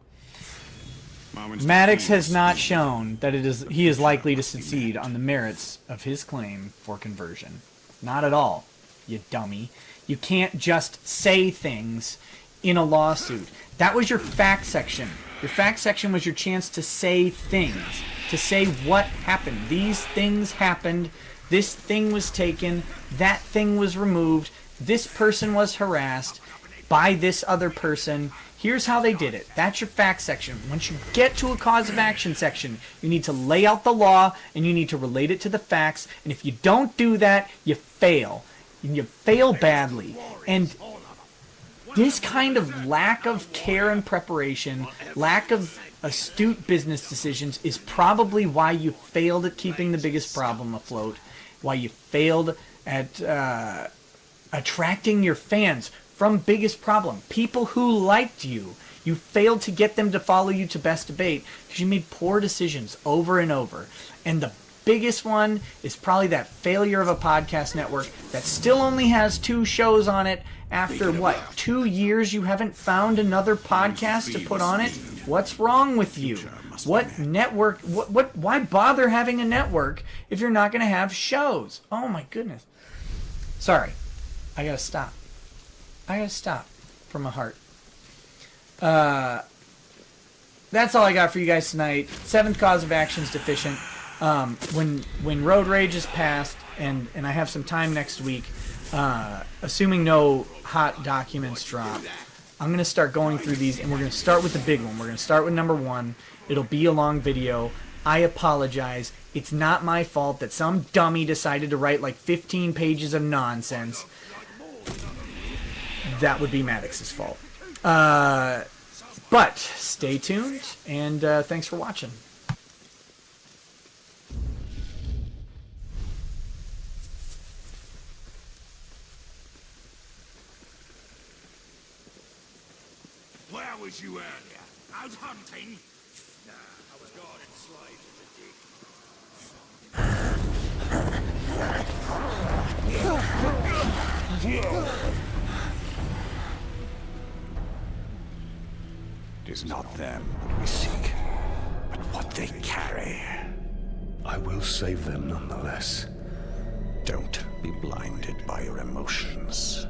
Maddox has not shown that he is likely to succeed on the merits of his claim for conversion. Not at all, you dummy. You can't just say things in a lawsuit. That was your fact section. Your fact section was your chance to say things, to say what happened. These things happened. This thing was taken. That thing was removed. This person was harassed by this other person. Here's how they did it. That's your fact section. Once you get to a cause of action section, you need to lay out the law and you need to relate it to the facts. And if you don't do that, you fail. And you fail badly. And this kind of lack of care and preparation, lack of astute business decisions is probably why you failed at keeping the biggest problem afloat, why you failed at attracting your fans from biggest problem. People who liked you. You failed to get them to follow you to Best Debate because you made poor decisions over and over. And the biggest one is probably that failure of a podcast network that still only has 2 shows on it. After, what, 2 years you haven't found another podcast to put on it? What's wrong with you? What network, why bother having a network if you're not going to have shows? Oh my goodness. Sorry. I gotta stop. From my heart. That's all I got for you guys tonight. 7th cause of action is deficient. When Road Rage is passed, and I have some time next week, assuming no hot documents drop, I'm going to start going through these, and we're going to start with the big one. We're going to start with number 1. It'll be a long video. I apologize. It's not my fault that some dummy decided to write like 15 pages of nonsense. That would be Maddox's fault. But stay tuned, and thanks for watching. Where was you earlier? Out hunting? Nah, I was guarding slaves at the dig. It is not them we seek, but what they carry. I will save them nonetheless. Don't be blinded by your emotions.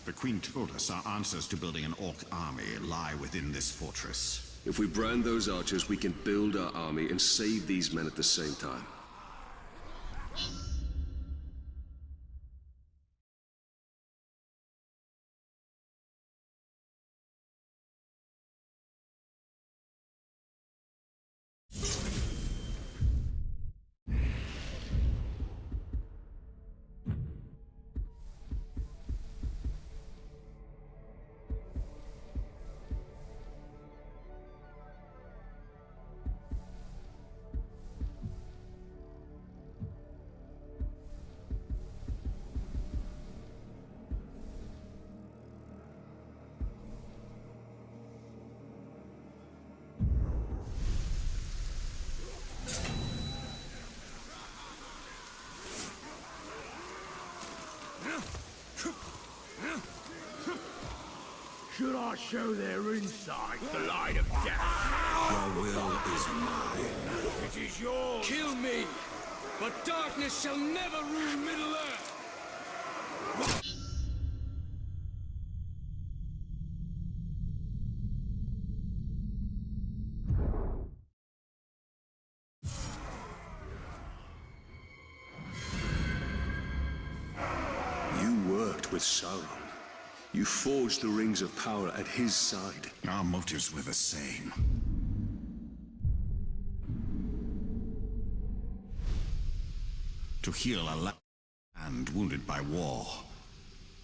The Queen told us our answers to building an Orc army lie within this fortress. If we brand those archers, we can build our army and save these men at the same time. Should I show their inside the light of death? Your will is mine. It is yours. Kill me, but darkness shall never rule Middle-earth. with Sauron. You forged the rings of power at his side. Our motives were the same. To heal a land wounded by war.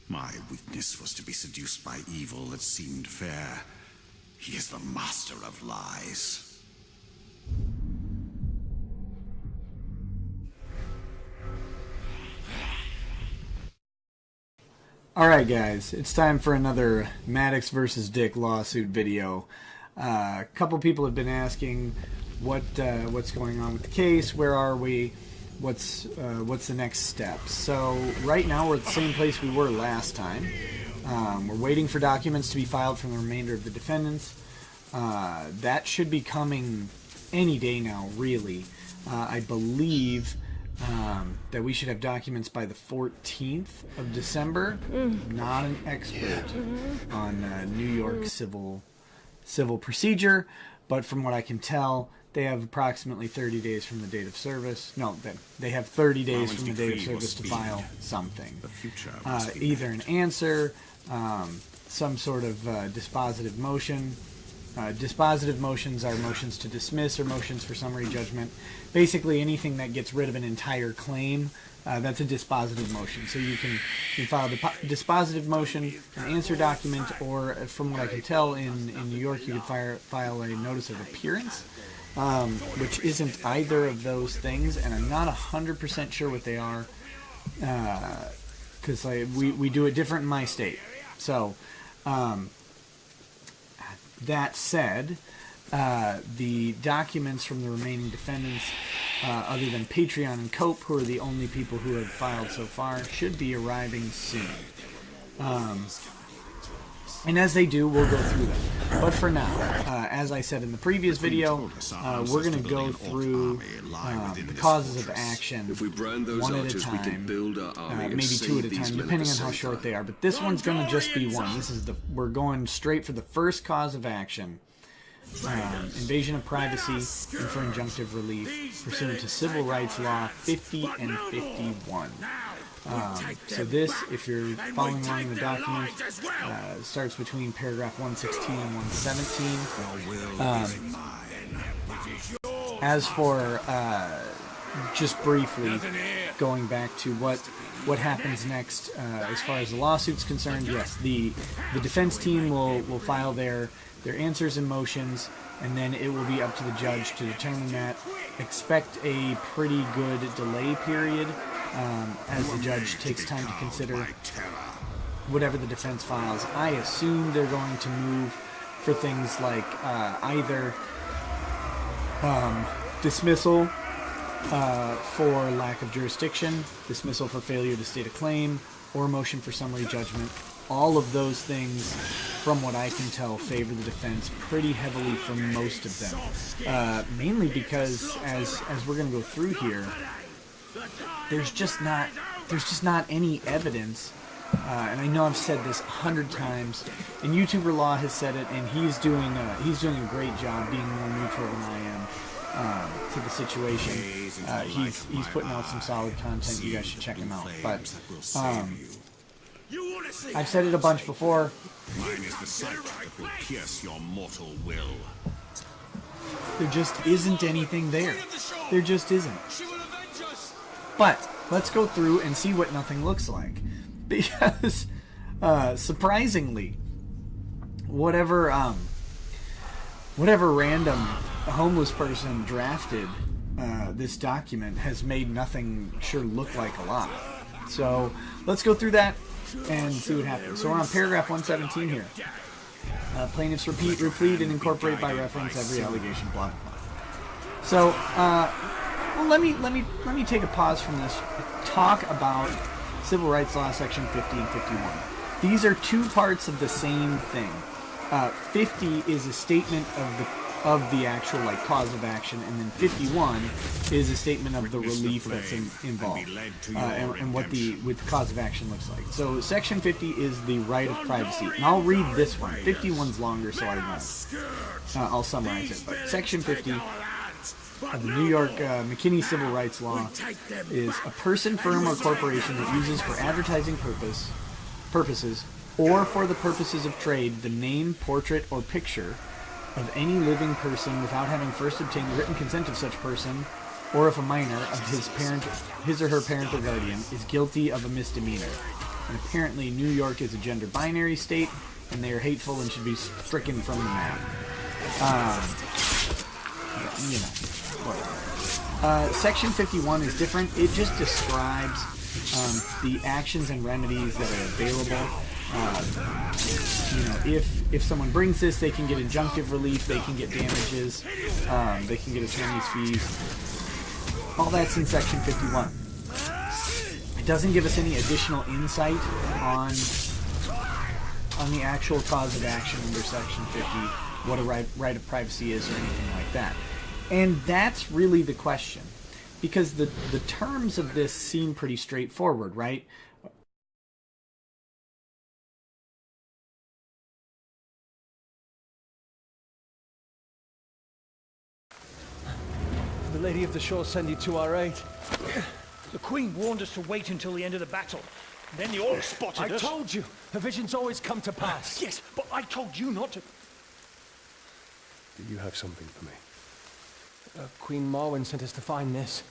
My weakness was to be seduced by evil that seemed fair. He is the master of lies. Alright guys, it's time for another Maddox versus Dick lawsuit video. A couple people have been asking what's going on with the case, where are we, what's the next step. So right now we're at the same place we were last time. We're waiting for documents to be filed from the remainder of the defendants. That should be coming any day now, really. I believe that we should have documents by the 14th of December. Not an expert on New York civil procedure, but from what I can tell, they have approximately 30 days from the date of service. No, they have 30 days from the date of service to file something. Either an answer, some sort of dispositive motion. Dispositive motions are motions to dismiss or motions for summary judgment. Basically anything that gets rid of an entire claim, that's a dispositive motion. So you can file the dispositive motion, an answer document, or from what I can tell in New York you could file a notice of appearance, which isn't either of those things, and I'm not 100% sure what they are, because we do it different in my state. So that said, the documents from the remaining defendants, other than Patreon and Cope, who are the only people who have filed so far, should be arriving soon. And as they do, we'll go through them. But for now, as I said in the previous video, we're going to go through the causes of action one at a time, maybe two at a time, depending on how short they are. But this one's going to just be one. We're going straight for the first cause of action. Invasion of privacy and for injunctive relief pursuant to Civil Rights Law 50 and 51. So this, if you're following along in the document, starts between paragraph 116 and 117. As for just briefly going back to what happens next as far as the lawsuit's concerned, yes, the defense team will file their answers and motions, and then it will be up to the judge to determine that. Expect a pretty good delay period as the judge takes time to consider whatever the defense files. I assume they're going to move for things like either dismissal for lack of jurisdiction, dismissal for failure to state a claim, or motion for summary judgment. All of those things, from what I can tell, favor the defense pretty heavily for most of them. Mainly because, as we're going to go through here, there's just not any evidence. And I know I've said this 100 times, and YouTuber Law has said it, and he's doing a great job being more neutral than I am to the situation. He's putting out some solid content. You guys should check him out. But I've said it a bunch before. Mine is the sight that will pierce your mortal will. There just isn't anything there. There just isn't. But let's go through and see what nothing looks like. Because, surprisingly, whatever random homeless person drafted this document has made nothing sure look like a lot. So let's go through that and see what happens. So we're on paragraph 117 here. Plaintiffs replead and incorporate by reference every allegation, blah, blah, blah. So, well, let me take a pause from this. Talk about Civil Rights Law Section 50 and 51. These are two parts of the same thing. 50 is a statement of the actual cause of action, and then 51 is a statement of the relief that's involved and what the cause of action looks like. So Section 50 is the right of privacy, and I'll read this one. 51's longer, so I won't. I'll summarize it. But Section 50 of the New York McKinney Civil Rights Law is a person, firm, or corporation that uses for advertising purpose purposes, or for the purposes of trade, the name, portrait, or picture of any living person without having first obtained the written consent of such person, or if a minor of his or her parent or guardian, is guilty of a misdemeanor. And apparently New York is a gender binary state, and they are hateful and should be stricken from the map. Whatever. Section 51 is different. It just describes the actions and remedies that are available. If someone brings this, they can get injunctive relief, they can get damages, they can get attorney's fees. All that's in Section 51. It doesn't give us any additional insight on the actual cause of action under Section 50, what a right of privacy is, or anything like that. And that's really the question, because the terms of this seem pretty straightforward, right? The Lady of the Shore send you to our aid. The Queen warned us to wait until the end of the battle. Then the orcs spotted us. I told you! Her visions always come to pass. Yes, but I told you not to. Do you have something for me? Queen Marwen sent us to find this.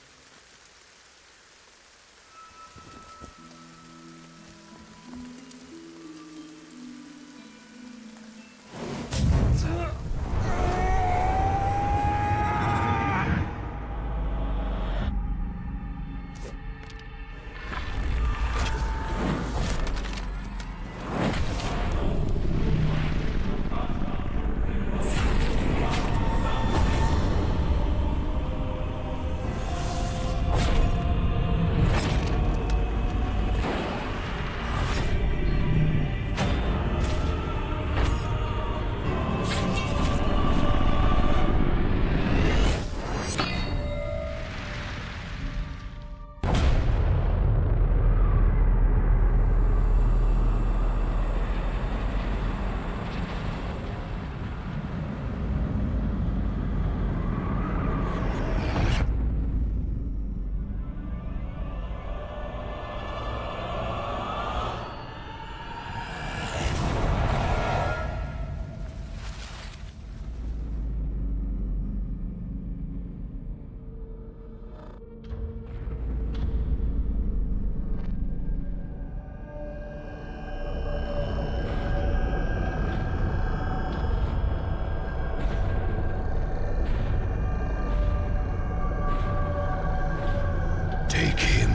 Take him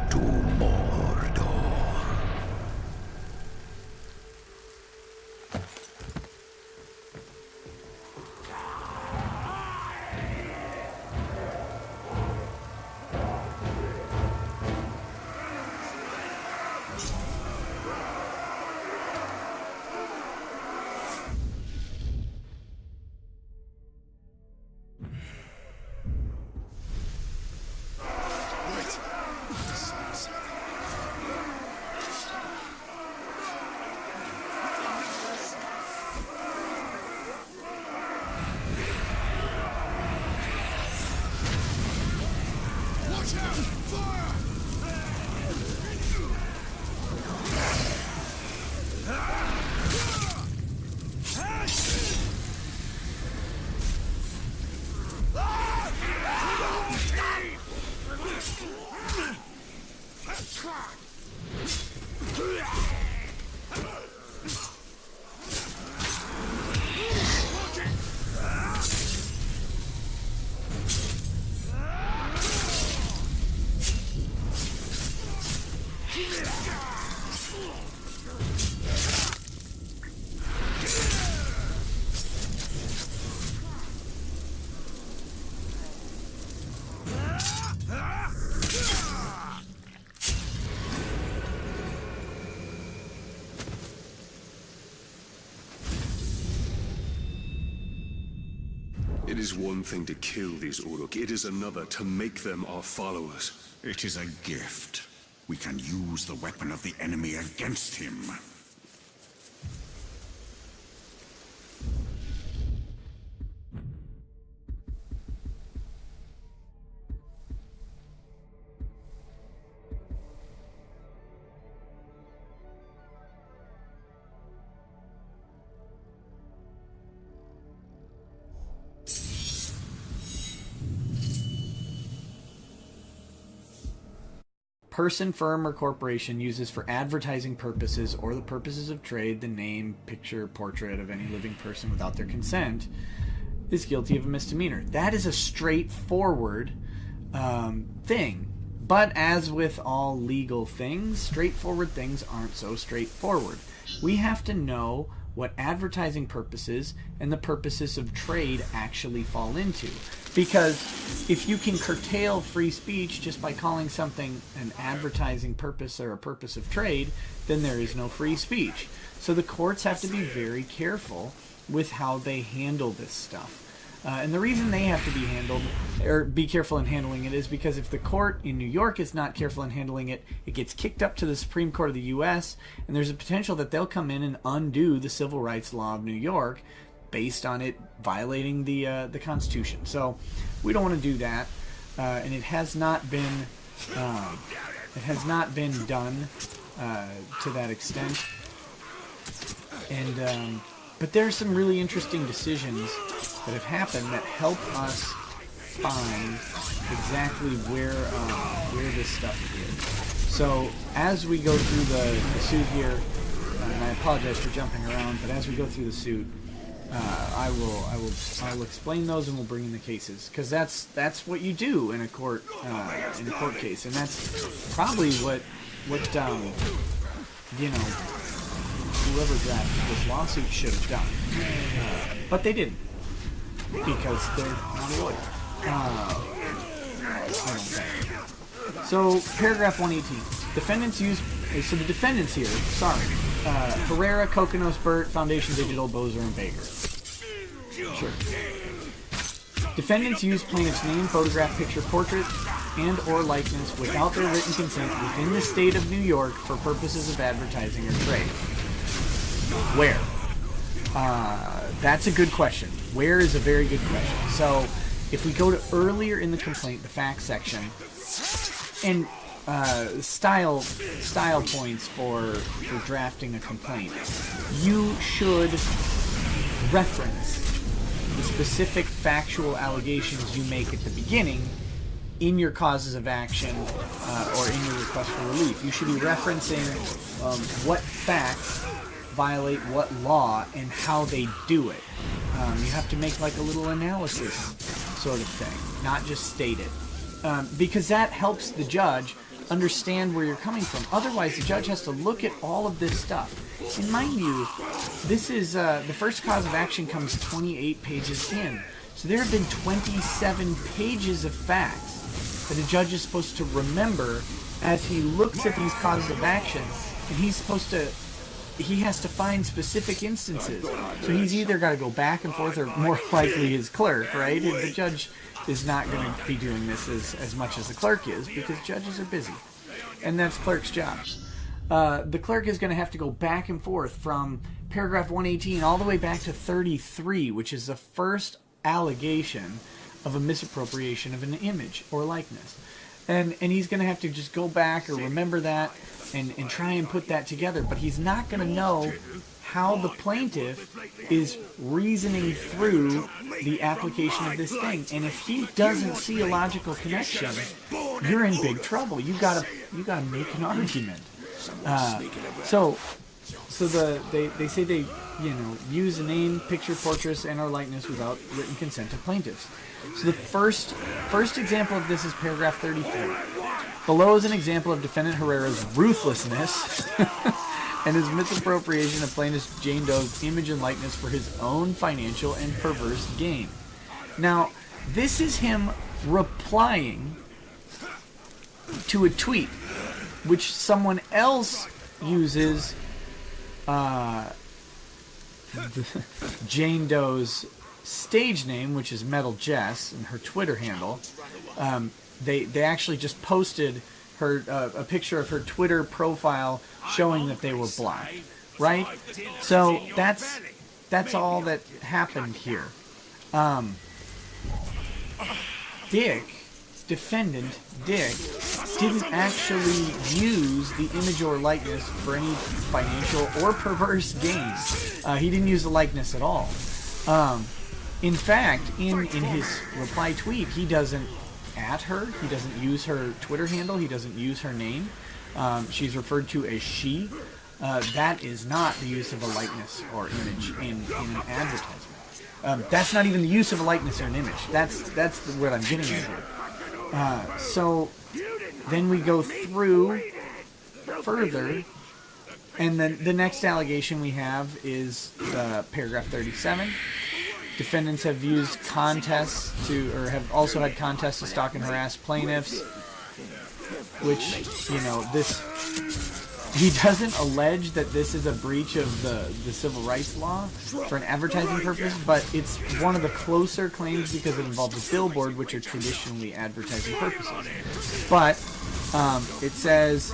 to Mordor. It is one thing to kill these Uruk, it is another to make them our followers. It is a gift. We can use the weapon of the enemy against him. person, firm, or corporation uses for advertising purposes or the purposes of trade the name, picture, portrait of any living person without their consent is guilty of a misdemeanor. That is a straightforward thing. But as with all legal things, straightforward things aren't so straightforward. We have to know what advertising purposes and the purposes of trade actually fall into. Because if you can curtail free speech just by calling something an advertising purpose or a purpose of trade, then there is no free speech. So the courts have to be very careful with how they handle this stuff. And the reason they have to be handled, or be careful in handling it, is because if the court in New York is not careful in handling it, it gets kicked up to the Supreme Court of the U.S., and there's a potential that they'll come in and undo the civil rights law of New York based on it violating the Constitution. So we don't want to do that, and it has not been done to that extent. And but there are some really interesting decisions that have happened that help us find exactly where this stuff is. So as we go through the suit here, and I apologize for jumping around, but as we go through the suit, I will explain those and we'll bring in the cases, because that's what you do in a court case, and that's probably what whoever drafted this lawsuit should have done, but they didn't, because they're not a lawyer. I don't think. So paragraph 118. So the defendants here, Herrera, Kokonos, Burt, Foundation Digital, Bozer, and Baker. Sure. Defendants use plaintiff's name, photograph, picture, portrait, and or likeness without their written consent within the state of New York for purposes of advertising or trade. Where? That's a good question. Where is a very good question. So if we go to earlier in the complaint, the facts section, and style points for drafting a complaint, you should reference the specific factual allegations you make at the beginning in your causes of action or in your request for relief. You should be referencing what facts violate what law and how they do it. You have to make like a little analysis sort of thing, not just state it. Because that helps the judge understand where you're coming from. Otherwise, the judge has to look at all of this stuff. And mind you, this is the first cause of action comes 28 pages in. So there have been 27 pages of facts that a judge is supposed to remember as he looks at these causes of action, and he has to find specific instances. So he's either got to go back and forth, or more likely his clerk, right? And the judge is not going to be doing this as much as the clerk is, because judges are busy. And that's clerk's jobs. The clerk is going to have to go back and forth from paragraph 118 all the way back to 33, which is the first allegation of a misappropriation of an image or likeness. And he's going to have to just go back or remember that and try and put that together. But he's not going to know how the plaintiff is reasoning through the application of this thing. And if he doesn't see a logical connection, you're in big trouble. You gotta make an argument. So they say they use a name, picture, portraits, and or likeness without written consent of plaintiffs. So the first example of this is paragraph 34. Below is an example of defendant Herrera's ruthlessness and his misappropriation of plaintiff Jane Doe's image and likeness for his own financial and perverse gain. Now, this is him replying to a tweet which someone else uses Jane Doe's stage name, which is Metal Jess, and her Twitter handle. They actually just posted her a picture of her Twitter profile showing that they were blocked, right? So that's all that happened here. Defendant Dick didn't actually use the image or likeness for any financial or perverse gain. He didn't use the likeness at all. In fact, in his reply tweet, he doesn't at her. He doesn't use her Twitter handle. He doesn't use her name. She's referred to as she. That is not the use of a likeness or image in an advertisement. That's not even the use of a likeness or an image. That's what I'm getting at here. So then we go through further, and then the next allegation we have is paragraph 37. Defendants have used contests to, or have also had contests to stalk and harass plaintiffs, which, you know, this, he doesn't allege that this is a breach of the civil rights law for an advertising purpose, but it's one of the closer claims because it involves a billboard, which are traditionally advertising purposes. But it says,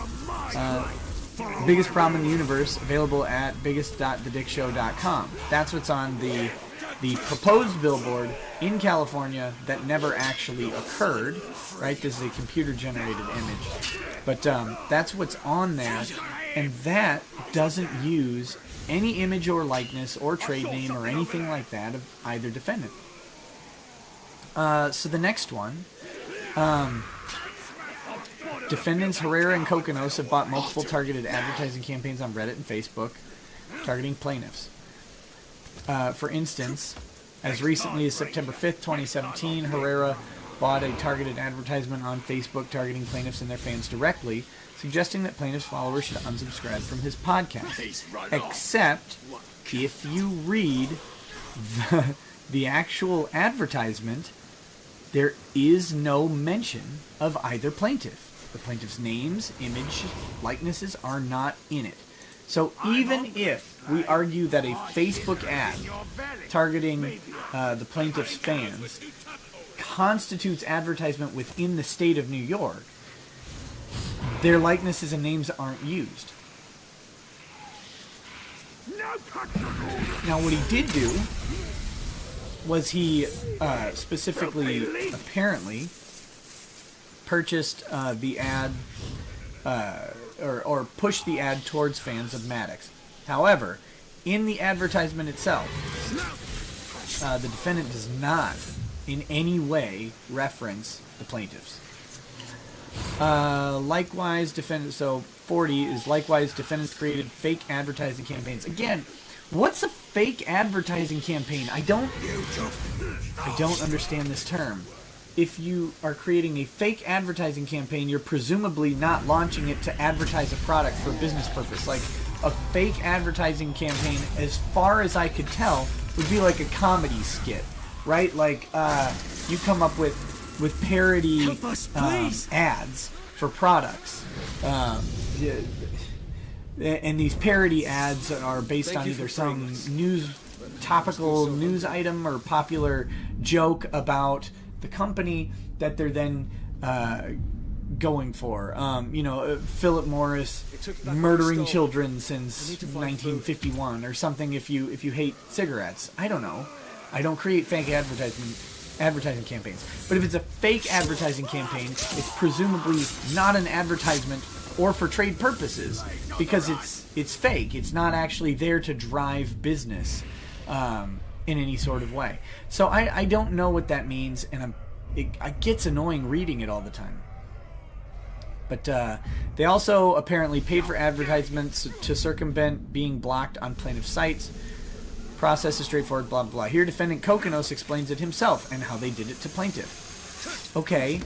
biggest problem in the universe, available at biggest.thedickshow.com. That's what's on the proposed billboard in California that never actually occurred, right? This is a computer-generated image. But that's what's on there, and that doesn't use any image or likeness or trade name or anything like that of either defendant. So the next one, defendants Herrera and Kokonos have bought multiple targeted advertising campaigns on Reddit and Facebook targeting plaintiffs. For instance, as recently as September 5th, 2017, Herrera bought a targeted advertisement on Facebook targeting plaintiffs and their fans directly, suggesting that plaintiffs' followers should unsubscribe from his podcast. Except if you read the actual advertisement, there is no mention of either plaintiff. The plaintiff's names, image, likenesses are not in it. So even if we argue that a Facebook ad targeting the plaintiff's fans constitutes advertisement within the state of New York, their likenesses and names aren't used. Now, what he did do was he specifically, apparently, purchased the ad or pushed the ad towards fans of Maddox. However, in the advertisement itself, the defendant does not in any way reference the plaintiffs. Likewise, defendants, so 40 is likewise defendants created fake advertising campaigns. Again, what's a fake advertising campaign? I don't understand this term. If you are creating a fake advertising campaign, you're presumably not launching it to advertise a product for a business purpose. Like, a fake advertising campaign, as far as I could tell, would be like a comedy skit, right? Like, you come up with parody ads for products. And these parody ads are based on either some topical news item or popular joke about the company that they're then going for. Philip Morris murdering children since 1951 or something. If you hate cigarettes, I don't know. I don't create fake advertising campaigns. But if it's a fake advertising campaign, it's presumably not an advertisement or for trade purposes because it's fake. It's not actually there to drive business in any sort of way. So I don't know what that means, and it gets annoying reading it all the time. But they also apparently paid for advertisements to circumvent being blocked on plaintiff sites. Process is straightforward, blah, blah. Here, defendant Kokonos explains it himself and how they did it to plaintiff. Okay,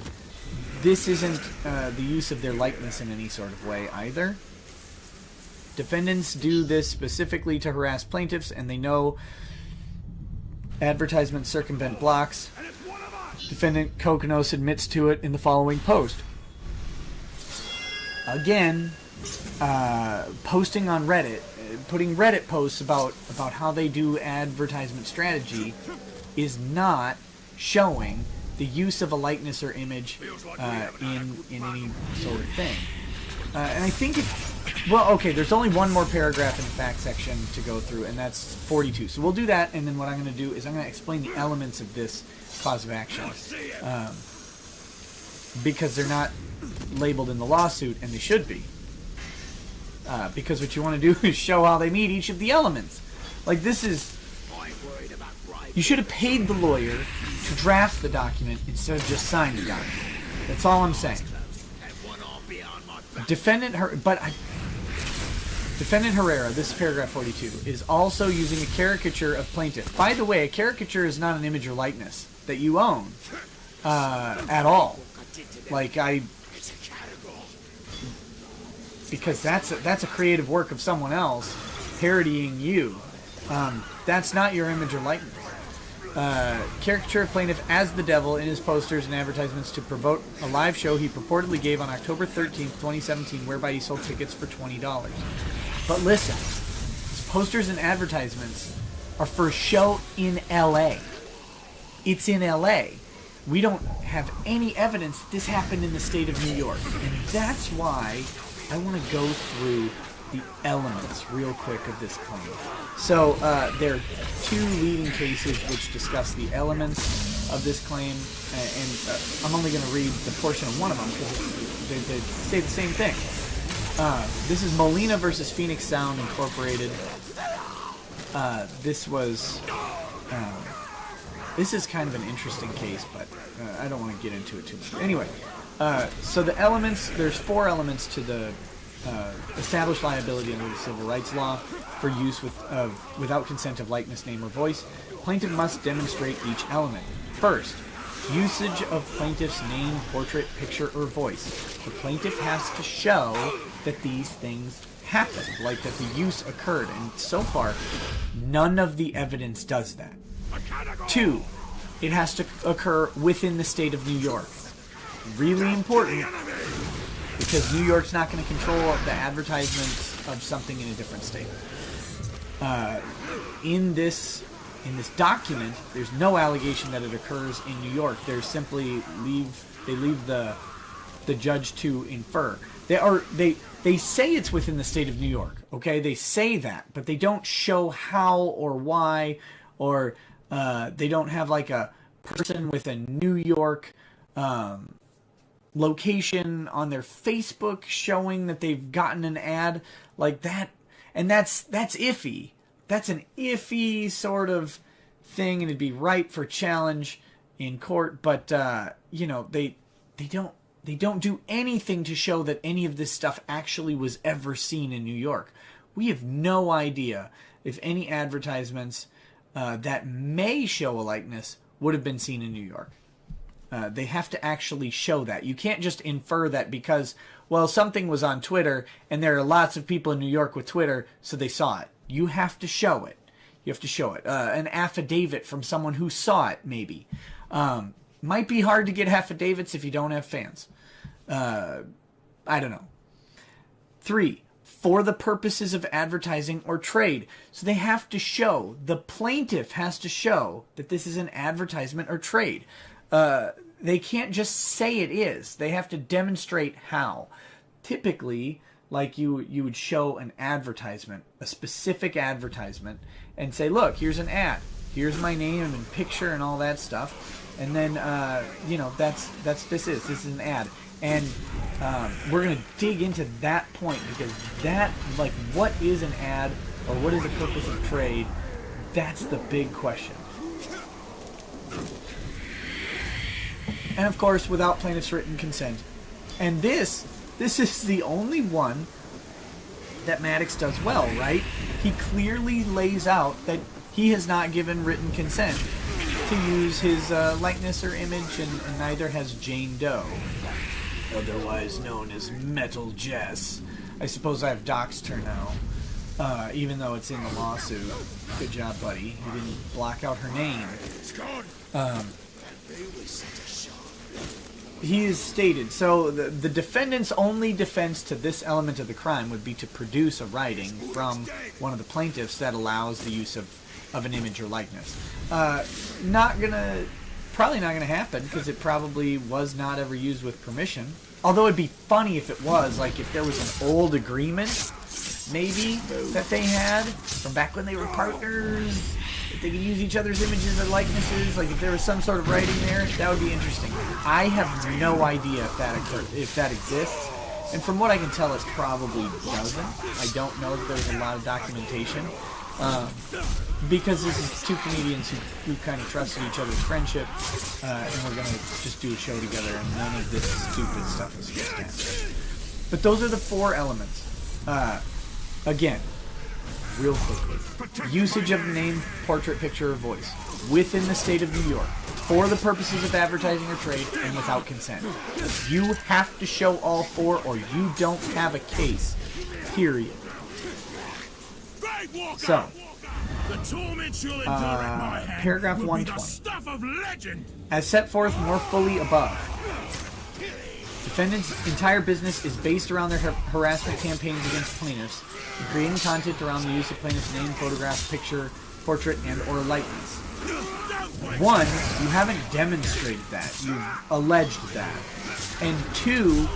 this isn't the use of their likeness in any sort of way either. Defendants do this specifically to harass plaintiffs, and they know advertisements circumvent blocks. Defendant Kokonos admits to it in the following post. Again, posting on Reddit, putting Reddit posts about how they do advertisement strategy is not showing the use of a likeness or image in any sort of thing. And I think there's only one more paragraph in the fact section to go through, and that's 42. So we'll do that, and then what I'm going to do is I'm going to explain the elements of this cause of action. Because they're not labeled in the lawsuit, and they should be. Because what you want to do is show how they meet each of the elements. Like, this is You should have paid the lawyer to draft the document instead of just sign the document. That's all I'm saying. Defendant Herrera, this is paragraph 42, is also using a caricature of plaintiff. By the way, a caricature is not an image or likeness that you own at all. Because that's a creative work of someone else parodying you. That's not your image or likeness. Caricature of plaintiff as the devil in his posters and advertisements to promote a live show he purportedly gave on October 13th, 2017, whereby he sold tickets for $20. But listen, his posters and advertisements are for a show in LA. It's in LA. We don't have any evidence that this happened in the state of New York. And that's why I want to go through the elements real quick of this claim. So there are two leading cases which discuss the elements of this claim, and I'm only going to read the portion of one of them because they say the same thing. This is Molina versus Phoenix Sound Incorporated. This is kind of an interesting case, but I don't want to get into it too much. Anyway, so the elements, there's 4 elements to the established liability under the civil rights law for use without consent of likeness, name, or voice. Plaintiff must demonstrate each element. First, usage of plaintiff's name, portrait, picture, or voice. The plaintiff has to show that these things happened, like that the use occurred, and so far, none of the evidence does that. 2, it has to occur within the state of New York. Really important, because New York's not going to control the advertisements of something in a different state. In this document, there's no allegation that it occurs in New York. They simply leave the judge to infer. They say it's within the state of New York. Okay, they say that, but they don't show how or why, or they don't have like a person with a New York location on their Facebook showing that they've gotten an ad like that, and that's iffy. That's an iffy sort of thing, and it'd be ripe for challenge in court. But they don't do anything to show that any of this stuff actually was ever seen in New York. We have no idea if any advertisements that may show a likeness would have been seen in New York. They have to actually show that. You can't just infer that because, well, something was on Twitter and there are lots of people in New York with Twitter, so they saw it. You have to show it. You have to show it. An affidavit from someone who saw it, maybe. Might be hard to get affidavits if you don't have fans. I don't know. 3, for the purposes of advertising or trade. So they have to show, the plaintiff has to show that this is an advertisement or trade. They can't just say it is. They have to demonstrate how. Typically, like you would show an advertisement, a specific advertisement, and say, look, here's an ad. Here's my name and picture and all that stuff. And then, this is an ad. And we're going to dig into that point because that, like, what is an ad or what is the purpose of trade? That's the big question. And of course, without plaintiff's written consent. And this is the only one that Maddox does well, right? He clearly lays out that he has not given written consent to use his likeness or image, and neither has Jane Doe, otherwise known as Metal Jess. I suppose I have doxed her now, even though it's in the lawsuit. Good job, buddy. You didn't block out her name. He is stated, so the defendant's only defense to this element of the crime would be to produce a writing from one of the plaintiffs that allows the use of an image or likeness. Probably not gonna happen because it probably was not ever used with permission. Although it'd be funny if it was, like if there was an old agreement, maybe, that they had from back when they were partners. If they could use each other's images or likenesses, like if there was some sort of writing there, that would be interesting. I have no idea if that exists, and from what I can tell, it probably doesn't. I don't know if there's a lot of documentation. Because this is two comedians who kind of trusted each other's friendship, and we're going to just do a show together, and none of this stupid stuff is supposed to happen. But those are the 4 elements. Again, real quickly. Usage of name, portrait, picture, or voice within the state of New York for the purposes of advertising or trade and without consent. You have to show all 4 or you don't have a case. Period. So, paragraph 120. As set forth more fully above, defendant's entire business is based around their harassment campaigns against plaintiffs and creating content around the use of plaintiff's name, photograph, picture, portrait, and or likeness. 1, you haven't demonstrated that. You've alleged that. And 2,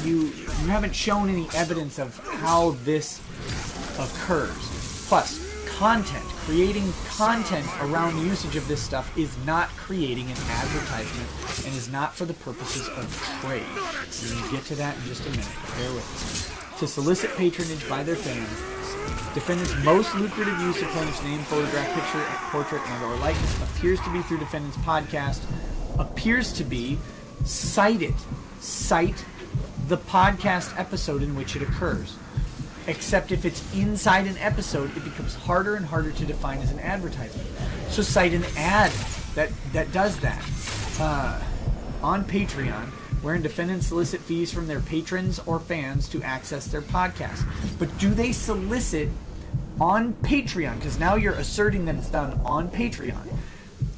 you haven't shown any evidence of how this occurs. Plus, creating content around usage of this stuff is not creating an advertisement and is not for the purposes of trade. We're going to get to that in just a minute. Bear with me. To solicit patronage by their fans, defendant's most lucrative use of plaintiff's name, photograph, picture, portrait, and or likeness appears to be through defendant's podcast. Appears to be cite the podcast episode in which it occurs. Except if it's inside an episode, it becomes harder and harder to define as an advertisement. So cite an ad that does that. On Patreon, wherein defendants solicit fees from their patrons or fans to access their podcast. But do they solicit on Patreon? Because now you're asserting that it's done on Patreon.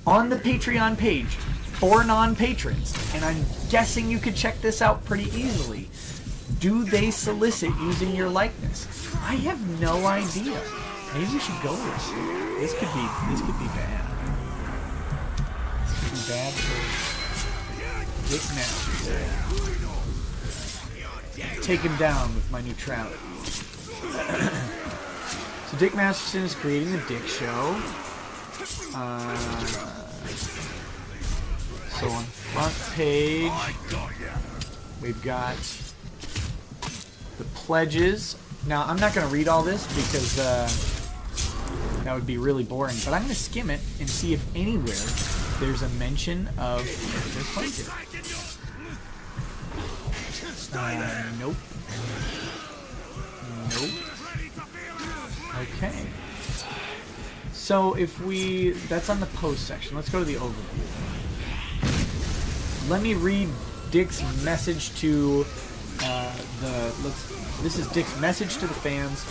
On the Patreon page for non-patrons, and I'm guessing you could check this out pretty easily. Do they solicit using your likeness? I have no idea. Maybe we should go with it. This could be bad. This could be bad for Dick Masterson. Take him down with my neutrality. So Dick Masterson is creating the Dick Show. So on front page, we've got the pledges. Now, I'm not going to read all this because that would be really boring, but I'm going to skim it and see if anywhere there's a mention of the plaintiff. Nope. Okay. So that's on the post section. Let's go to the overview. Let me read Dick's message to this is Dick's message to the fans.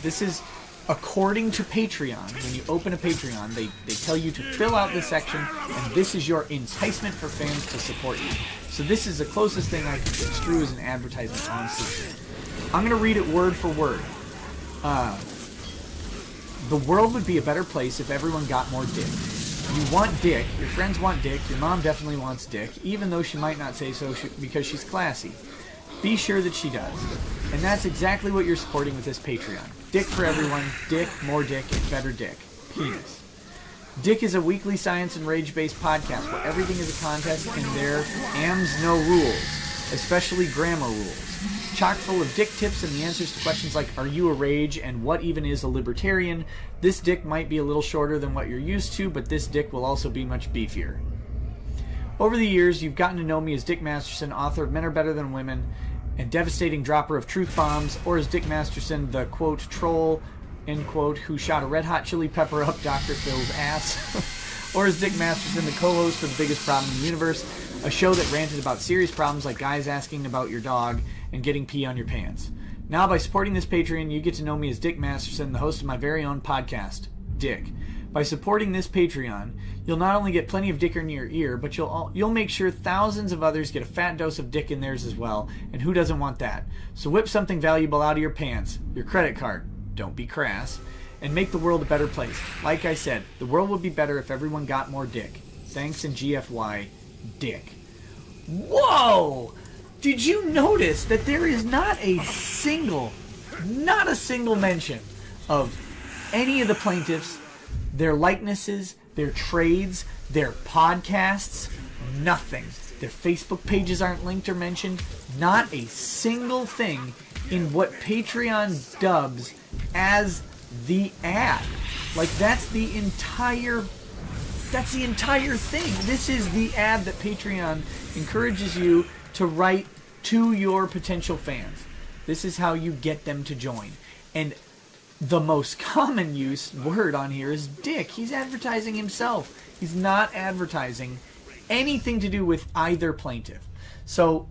This is according to Patreon. When you open a Patreon, they tell you to fill out this section, and this is your enticement for fans to support you. So this is the closest thing I can construe as an advertisement on Patreon. I'm going to read it word for word. The world would be a better place if everyone got more Dick. You want Dick, your friends want Dick, your mom definitely wants Dick, even though she might not say so because she's classy. Be sure that she does. And that's exactly what you're supporting with this Patreon. Dick for everyone, Dick, more Dick, better Dick. Penis. Dick is a weekly science and rage-based podcast where everything is a contest and there am's no rules, especially grammar rules. Chock full of Dick tips and the answers to questions like, are you a rage and what even is a libertarian? This Dick might be a little shorter than what you're used to, but this Dick will also be much beefier. Over the years, you've gotten to know me as Dick Masterson, author of Men Are Better Than Women, and devastating dropper of truth bombs, or as Dick Masterson, the, quote, troll, end quote, who shot a red hot chili pepper up Dr. Phil's ass, or as Dick Masterson, the co-host for The Biggest Problem in the Universe, a show that ranted about serious problems like guys asking about your dog and getting pee on your pants. Now, by supporting this Patreon, you get to know me as Dick Masterson, the host of my very own podcast, Dick. By supporting this Patreon, you'll not only get plenty of Dick in your ear, but you'll make sure thousands of others get a fat dose of Dick in theirs as well, and who doesn't want that? So whip something valuable out of your pants, your credit card, don't be crass, and make the world a better place. Like I said, the world would be better if everyone got more Dick. Thanks and GFY, Dick. Whoa! Did you notice that there is not a single mention of any of the plaintiffs, their likenesses, their trades, their podcasts? Nothing. Their Facebook pages aren't linked or mentioned. Not a single thing in what Patreon dubs as the ad. Like, that's the entire thing. This is the ad that Patreon encourages you to write to your potential fans. This is how you get them to join. And the most common used word on here is dick. He's advertising himself. He's not advertising anything to do with either plaintiff. So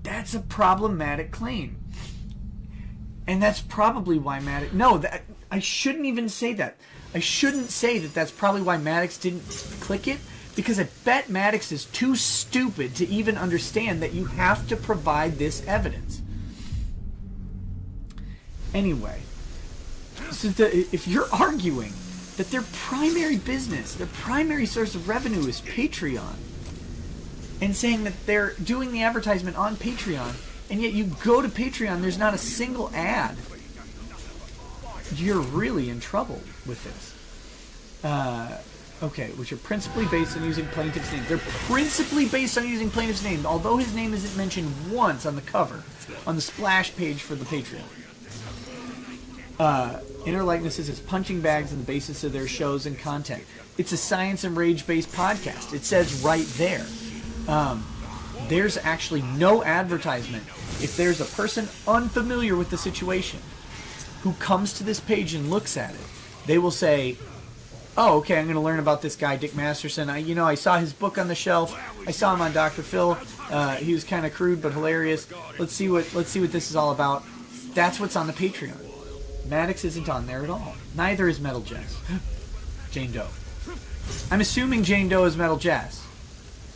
that's a problematic claim. And that's probably why Maddox... No, I shouldn't even say that. I shouldn't say that that's probably why Maddox didn't click it, because I bet Maddox is too stupid to even understand that you have to provide this evidence. Anyway, so if you're arguing that their primary business, their primary source of revenue is Patreon, and saying that they're doing the advertisement on Patreon, and yet you go to Patreon, there's not a single ad, you're really in trouble with this. Okay, which are principally based on using plaintiff's name. They're principally based on using plaintiff's name, although his name isn't mentioned once on the cover, on the splash page for the Patreon. Inner likenesses is punching bags on the basis of their shows and content. It's a science and rage-based podcast. It says right there. There's actually no advertisement. If there's a person unfamiliar with the situation who comes to this page and looks at it, they will say, oh, okay, I'm going to learn about this guy, Dick Masterson. I saw his book on the shelf. I saw him on Dr. Phil. He was kind of crude but hilarious. Let's see what this is all about. That's what's on the Patreon. Maddox isn't on there at all. Neither is Metal Jess. Jane Doe. I'm assuming Jane Doe is Metal Jess,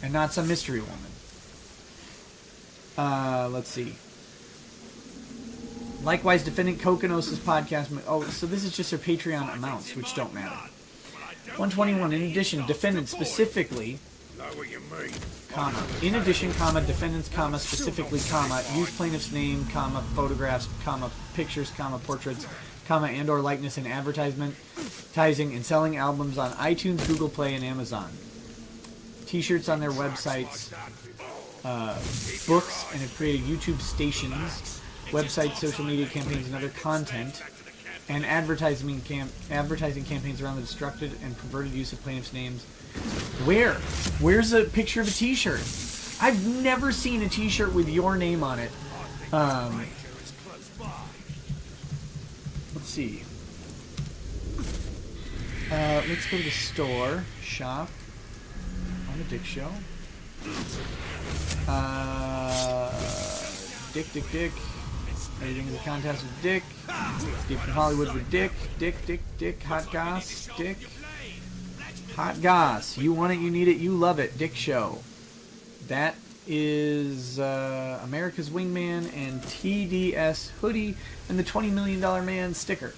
and not some mystery woman. Let's see. Likewise, Defendant Kokonos' podcast... Oh, so this is just their Patreon amounts, which don't matter. 121. In addition, defendants specifically... comma. In addition, comma, defendants, comma, specifically, comma, use plaintiff's name, comma, photographs, comma, pictures, comma, portraits, comma, and or likeness in advertising and selling albums on iTunes, Google Play, and Amazon. T-shirts on their websites, books, and have created YouTube stations, websites, social media campaigns, and other content, and advertising campaigns around the destructive and perverted use of plaintiffs' names. Where's a picture of a T-shirt? I've never seen a T-shirt with your name on it. Let's see. Let's go to the store. Shop. On the Dick Show. Dick. Everything is a contest with Dick. Escape from Hollywood with Dick. Dick. Hot Goss. Dick. Hot Goss. You want it, you need it, you love it. Dick Show. That is America's Wingman and TDS hoodie and the $20 Million Man sticker.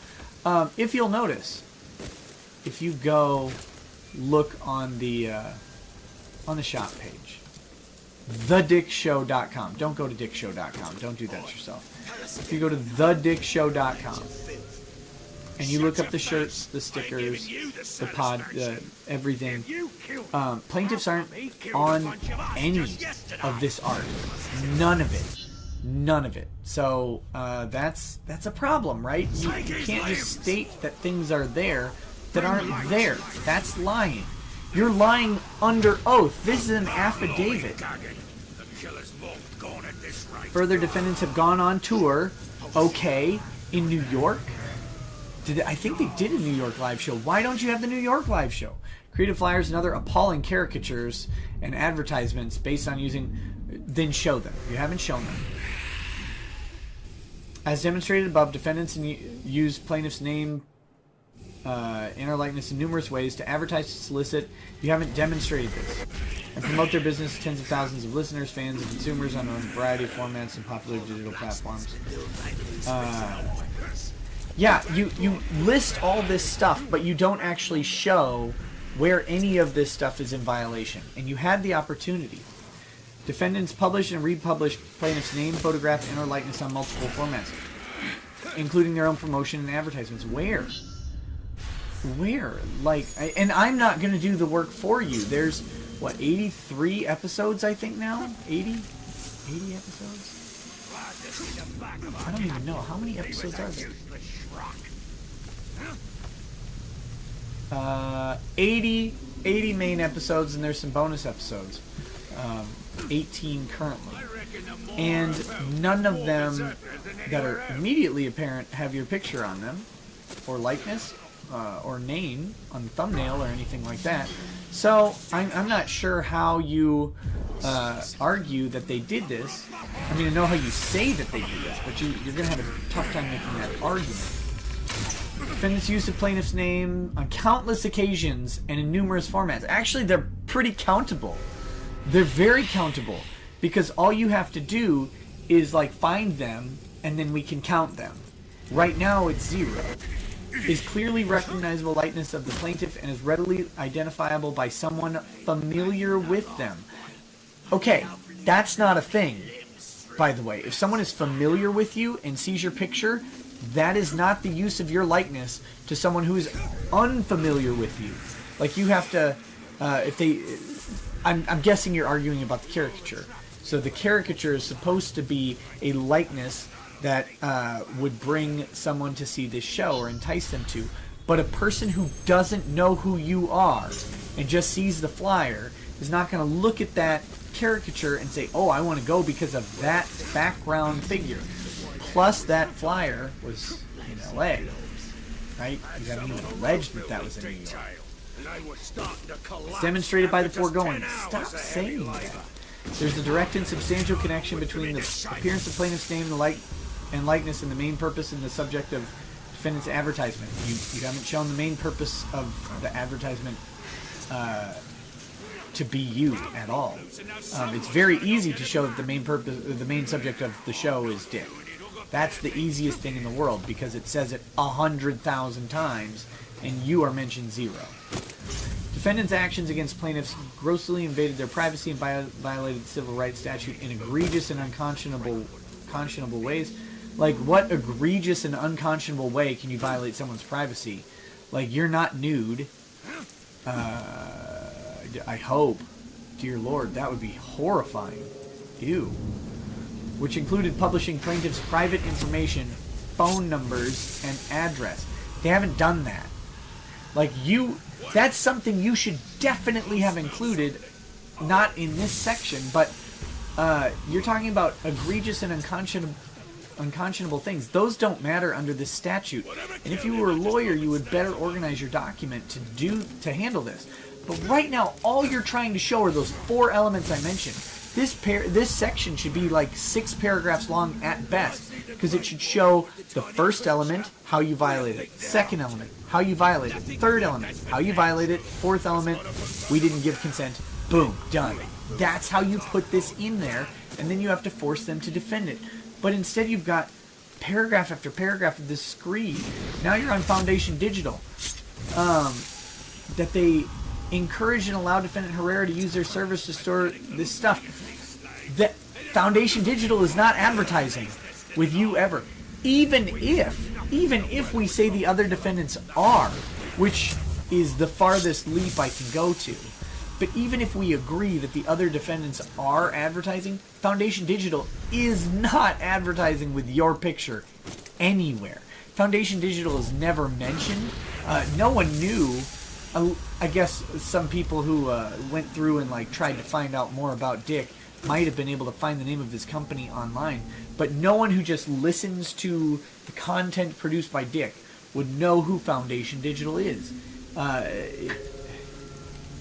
If you'll notice, if you go look on the shop page, thedickshow.com. Don't go to dickshow.com. Don't do that yourself. If you go to thedickshow.com and you look up the shirts, the stickers, the pod, everything, plaintiffs aren't on any of this art. None of it. So that's a problem, right? You can't just state that things are there that aren't there. That's lying. You're lying under oath. This is an affidavit. Further, defendants have gone on tour, okay, in New York. I think they did a New York live show. Why don't you have the New York live show? Creative flyers and other appalling caricatures and advertisements based on using... Then show them. You haven't shown them. As demonstrated above, defendants use plaintiff's name, inner likeness in numerous ways to advertise, to solicit. You haven't demonstrated this. And promote their business to tens of thousands of listeners, fans, and consumers on a variety of formats and popular digital platforms. Yeah, you list all this stuff, but you don't actually show where any of this stuff is in violation. And you had the opportunity. Defendants publish and republish plaintiff's name, photograph, and or likeness on multiple formats, including their own promotion and advertisements. Where? And I'm not going to do the work for you. There's, 83 episodes, I think, now? 80 episodes? I don't even know. How many episodes are there? 80 main episodes, and there's some bonus episodes. 18 currently. And none of them that are immediately apparent have your picture on them, or likeness, or name on the thumbnail, or anything like that. So I'm not sure how you argue that they did this. I mean, I know how you say that they did this, but you're going to have a tough time making that argument. Defendant's use of plaintiff's name on countless occasions and in numerous formats. Actually, they're pretty countable. They're very countable, because all you have to do is like find them, and then we can count them. Right now, it's 0. Is clearly recognizable likeness of the plaintiff and is readily identifiable by someone familiar with them. Okay, that's not a thing, by the way. If someone is familiar with you and sees your picture, that is not the use of your likeness to someone who is unfamiliar with you. Like, you have to, if they... I'm guessing you're arguing about the caricature. So the caricature is supposed to be a likeness that would bring someone to see this show or entice them to. But a person who doesn't know who you are and just sees the flyer is not going to look at that caricature and say, oh, I want to go because of that background figure. Plus, that flyer was in L.A., right? You haven't even alleged that that was in New York. It's demonstrated by the foregoing. Stop saying that. There's a direct and substantial connection between the appearance of plaintiff's name and likeness and the main purpose and the subject of defendant's advertisement. You haven't shown the main purpose of the advertisement to be you at all. It's very easy to show that the main subject of the show is Dick. That's the easiest thing in the world, because it says it 100,000 times, and you are mentioned 0. Defendants' actions against plaintiffs grossly invaded their privacy and violated the civil rights statute in egregious and unconscionable ways. Like, what egregious and unconscionable way can you violate someone's privacy? Like, you're not nude. I hope. Dear Lord, that would be horrifying. Ew. Which included publishing plaintiffs' private information, phone numbers, and address. They haven't done that. Like, that's something you should definitely have included, not in this section, but you're talking about egregious and unconscionable things. Those don't matter under this statute. And if you were a lawyer, you would better organize your document to handle this. But right now, all you're trying to show are those 4 elements I mentioned. This section should be like 6 paragraphs long at best, because it should show the first element, how you violate it. Second element, how you violate it. Third element, how you violate it. Fourth element, we didn't give consent. Boom, done. That's how you put this in there, and then you have to force them to defend it. But instead you've got paragraph after paragraph of this screed. Now you're on Foundation Digital. That they encourage and allow defendant Herrera to use their service to store this stuff. That Foundation Digital is not advertising with you ever. Even if we say the other defendants are, which is the farthest leap I can go to, but even if we agree that the other defendants are advertising, Foundation Digital is not advertising with your picture anywhere. Foundation Digital is never mentioned. No one knew. I guess some people who went through and like tried to find out more about Dick might have been able to find the name of his company online, but no one who just listens to the content produced by Dick would know who Foundation Digital is.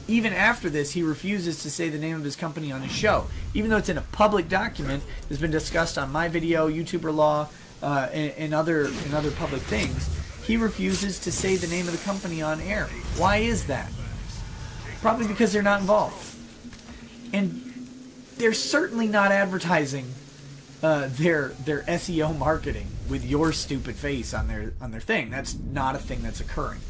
Even after this, he refuses to say the name of his company on his show, even though it's in a public document that's been discussed on my video, YouTuber Law, and other public things. He refuses to say the name of the company on air. Why is that? Probably because they're not involved. And they're certainly not advertising their SEO marketing with your stupid face on their thing. That's not a thing that's occurring.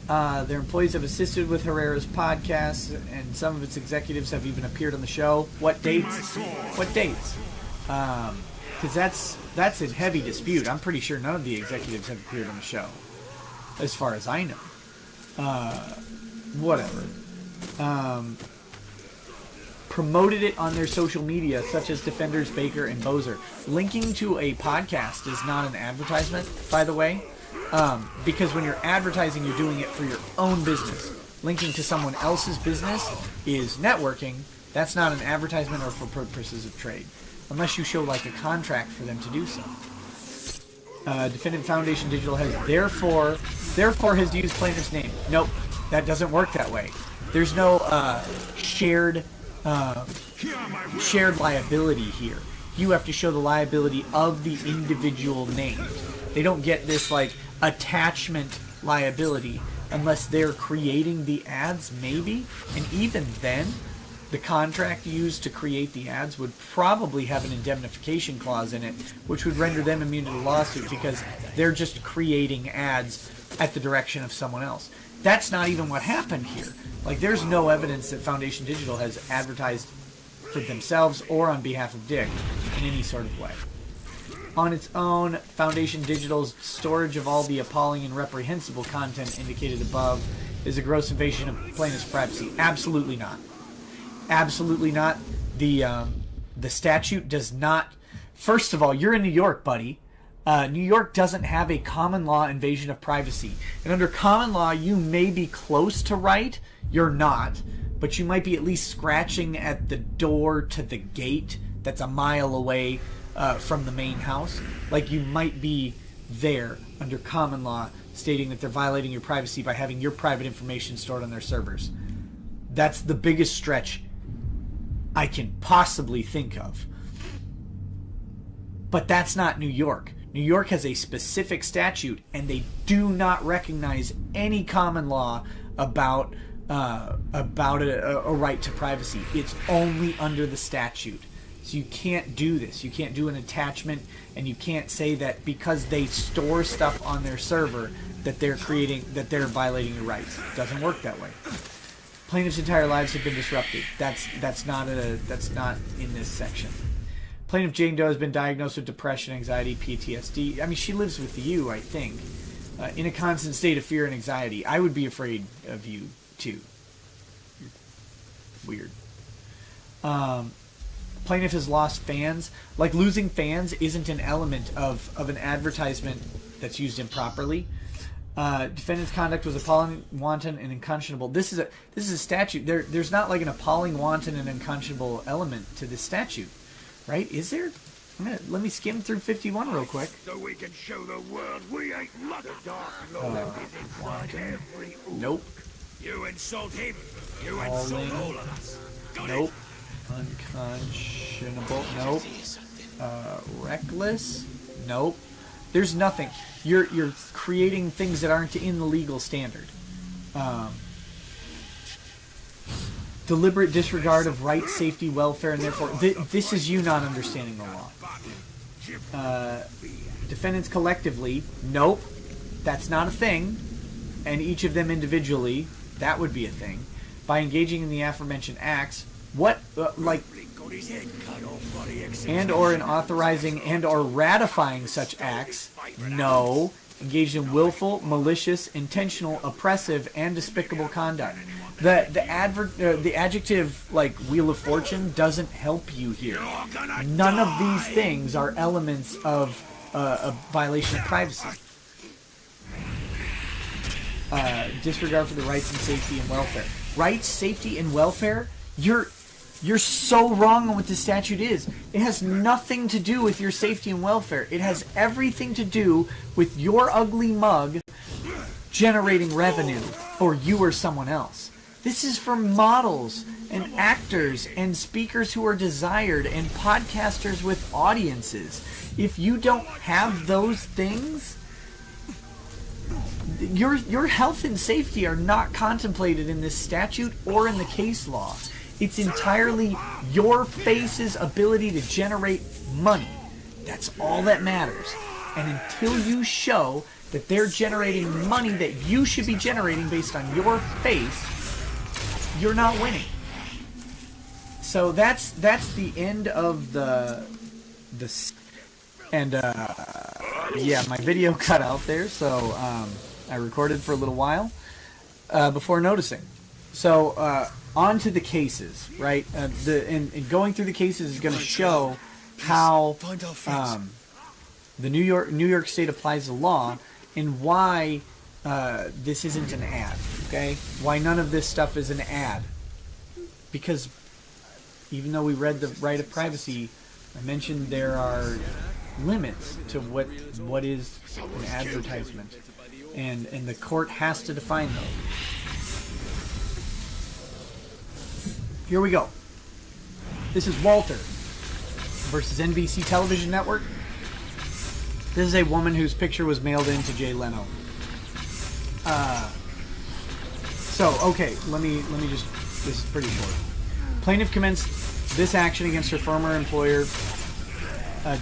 Their employees have assisted with Herrera's podcast, and some of its executives have even appeared on the show. What dates? What dates? Because that's in heavy dispute. I'm pretty sure none of the executives have appeared on the show, as far as I know. Whatever. Promoted it on their social media, such as Defenders, Baker, and Bozer. Linking to a podcast is not an advertisement, by the way. Because when you're advertising, you're doing it for your own business. Linking to someone else's business is networking. That's not an advertisement or for purposes of trade, unless you show like a contract for them to do so. Defendant Foundation Digital has therefore has used plaintiff's name. Nope, that doesn't work that way. There's no shared liability here. You have to show the liability of the individual named. They don't get this like attachment liability unless they're creating the ads, maybe. And even then, the contract used to create the ads would probably have an indemnification clause in it, which would render them immune to the lawsuit because they're just creating ads at the direction of someone else. That's not even what happened here. Like, there's no evidence that Foundation Digital has advertised for themselves or on behalf of Dick in any sort of way. On its own, Foundation Digital's storage of all the appalling and reprehensible content indicated above is a gross invasion of plaintiff's privacy. Absolutely not. Absolutely not. The statute does not... First of all, you're in New York, buddy. New York doesn't have a common law invasion of privacy. And under common law, you may be close to right. You're not. But you might be at least scratching at the door to the gate that's a mile away from the main house. Like, you might be there under common law, stating that they're violating your privacy by having your private information stored on their servers. That's the biggest stretch I can possibly think of. But that's not New York. New York has a specific statute, and they do not recognize any common law about a right to privacy. It's only under the statute. So you can't do this. You can't do an attachment, and you can't say that because they store stuff on their server that they're violating your rights. It doesn't work that way. Plaintiff's entire lives have been disrupted. That's not in this section. Plaintiff Jane Doe has been diagnosed with depression, anxiety, PTSD. I mean, she lives with you, I think, in a constant state of fear and anxiety. I would be afraid of you too. Weird. Plaintiff has lost fans. Like, losing fans isn't an element of an advertisement that's used improperly. Defendant's conduct was appalling, wanton, and unconscionable. This is a statute. There's not like an appalling, wanton, and unconscionable element to this statute, right? Is there? Let me skim through 51 real quick. So we can show the world we ain't mother. Dark Lord is inside every ooh. Nope. You insult him. You insult all of us. Nope. Unconscionable. Nope. Reckless. Nope. There's nothing. You're creating things that aren't in the legal standard. Deliberate disregard of rights, safety, welfare, and therefore this is you not understanding the law. Defendants collectively. Nope. That's not a thing. And each of them individually, that would be a thing. By engaging in the aforementioned acts, what and or in authorizing and or ratifying such acts, no. Engaged in willful, malicious, intentional, oppressive, and despicable conduct. The adjective like Wheel of Fortune doesn't help you here. None of these things are elements of a violation of privacy. Disregard for the rights and safety and welfare. Rights, safety, and welfare? You're so wrong on what this statute is. It has nothing to do with your safety and welfare. It has everything to do with your ugly mug generating revenue for you or someone else. This is for models and actors and speakers who are desired and podcasters with audiences. If you don't have those things, your health and safety are not contemplated in this statute or in the case law. It's entirely your face's ability to generate money. That's all that matters. And until you show that they're generating money that you should be generating based on your face, you're not winning. So that's the end of the and yeah, my video cut out there, so I recorded for a little while before noticing. So on to the cases, right? And going through the cases is going to show how the New York State applies the law, and why this isn't an ad, okay? Why none of this stuff is an ad. Because even though we read the right of privacy, I mentioned there are limits to what is an advertisement. And the court has to define those. Here we go. This is Walter versus NBC Television Network. This is a woman whose picture was mailed in to Jay Leno. Okay, let me just, this is pretty short. Plaintiff commenced this action against her former employer,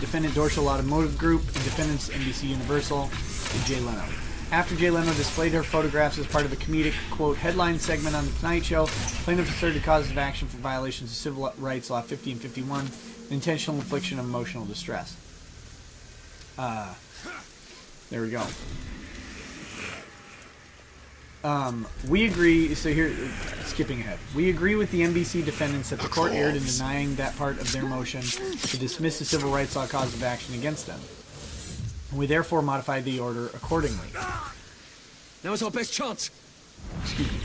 defendant Dorsal Automotive Group, and defendants NBC Universal and Jay Leno. After Jay Leno displayed her photographs as part of a comedic, quote, headline segment on The Tonight Show, plaintiff asserted causes of action for violations of Civil Rights Law 50 and 51, intentional infliction of emotional distress. There we go. We agree, so here, skipping ahead. We agree with the NBC defendants that the court erred in denying that part of their motion to dismiss the Civil Rights Law cause of action against them. We therefore modified the order accordingly. Now is our best chance. Excuse me.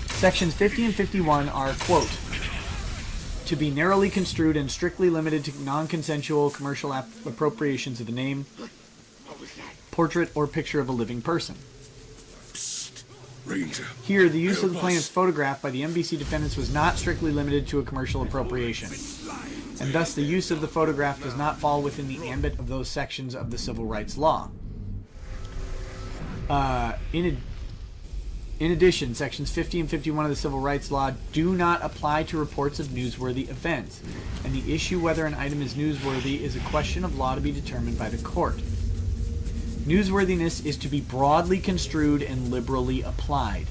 Sections 50 and 51 are, quote, to be narrowly construed and strictly limited to non-consensual commercial appropriations of the name, portrait, or picture of a living person. Ranger. Here, the use of the plaintiff's photograph by the NBC defendants was not strictly limited to a commercial appropriation, and thus the use of the photograph does not fall within the ambit of those sections of the Civil Rights Law. In addition, sections 50 and 51 of the Civil Rights Law do not apply to reports of newsworthy events, and the issue whether an item is newsworthy is a question of law to be determined by the court. Newsworthiness is to be broadly construed and liberally applied.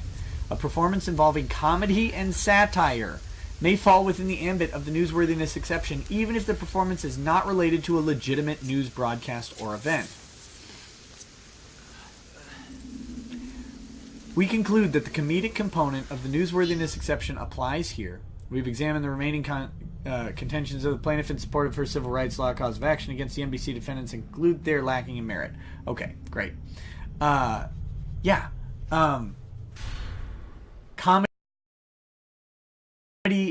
A performance involving comedy and satire may fall within the ambit of the newsworthiness exception, even if the performance is not related to a legitimate news broadcast or event. We conclude that the comedic component of the newsworthiness exception applies here. We've examined the remaining contentions of the plaintiff in support of her Civil Rights Law cause of action against the NBC defendants and conclude they're lacking in merit. Okay, great. Comedy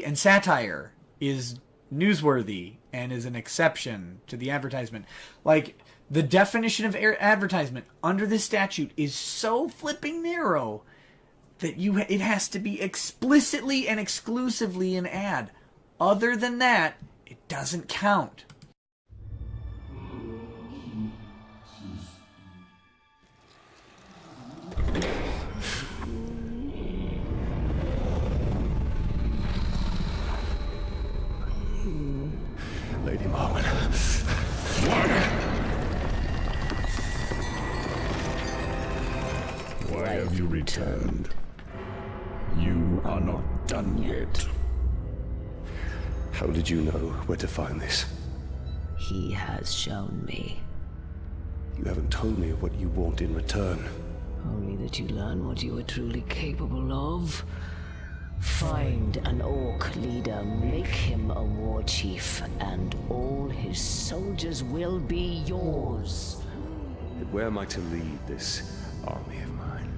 and satire is newsworthy and is an exception to the advertisement. Like, the definition of advertisement under this statute is so flipping narrow that it has to be explicitly and exclusively an ad. Other than that, it doesn't count. Lady Marwyn. Why have you returned? You are not done yet. How did you know where to find this? He has shown me. You haven't told me what you want in return. Only that you learn what you are truly capable of. Find an orc leader, make him a war chief, and all his soldiers will be yours. But where am I to lead this army of mine?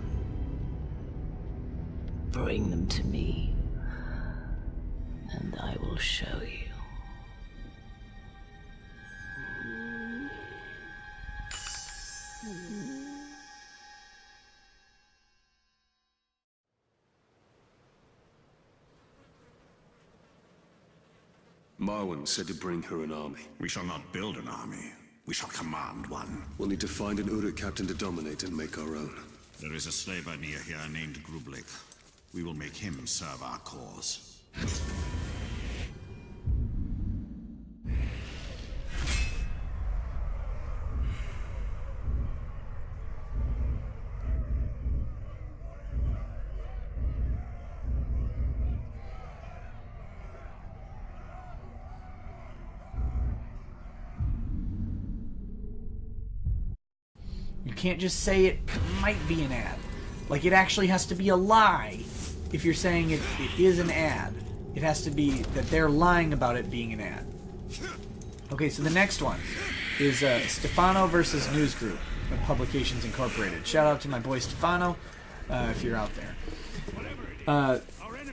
Bring them to me, and I will show you. Marwyn said to bring her an army. We shall not build an army. We shall command one. We'll need to find an Uruk captain to dominate and make our own. There is a slave Emir here named Grublik. We will make him serve our cause. You can't just say it might be an ad. Like, it actually has to be a lie if you're saying it is an ad. It has to be that they're lying about it being an ad. Okay, so the next one is Stefano versus News Group. Publications Incorporated. Shout out to my boy Stefano, if you're out there.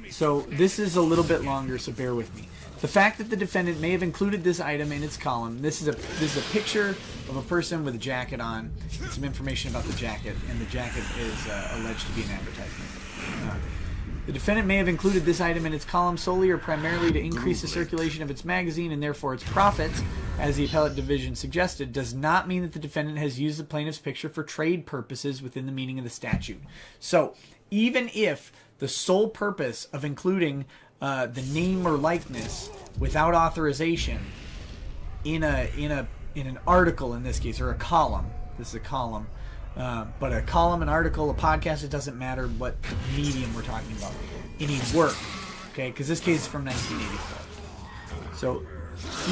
So this is a little bit longer, so bear with me. The fact that the defendant may have included this item in its column. This is a picture of a person with a jacket on, and some information about the jacket, and the jacket is alleged to be an advertisement. The defendant may have included this item in its column solely or primarily to increase the circulation of its magazine and therefore its profits, as the appellate division suggested, does not mean that the defendant has used the plaintiff's picture for trade purposes within the meaning of the statute. So, even if the sole purpose of including the name or likeness without authorization in an article, in this case, or a column, this is a column, but a column, an article, a podcast, it doesn't matter what medium we're talking about. Any work, okay? Because this case is from 1984. So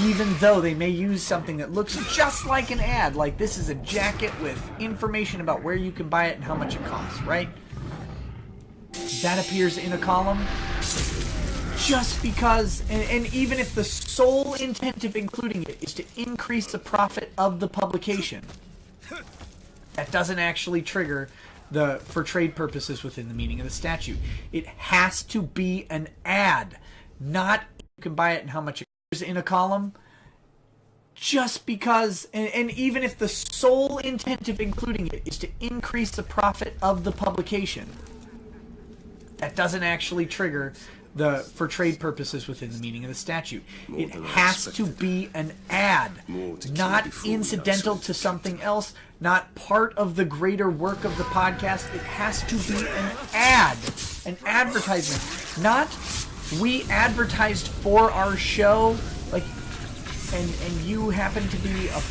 even though they may use something that looks just like an ad, like this is a jacket with information about where you can buy it and how much it costs, right? That appears in a column just because, and even if the sole intent of including it is to increase the profit of the publication, that doesn't actually trigger for trade purposes within the meaning of the statute. It has to be an ad, not you can buy it and how much it is in a column. Just because, and even if the sole intent of including it is to increase the profit of the publication, that doesn't actually trigger for trade purposes within the meaning of the statute. It has to be an ad, not incidental to something else, not part of the greater work of the podcast. It has to be an ad, an advertisement. Not we advertised for our show, like, and you happen to be a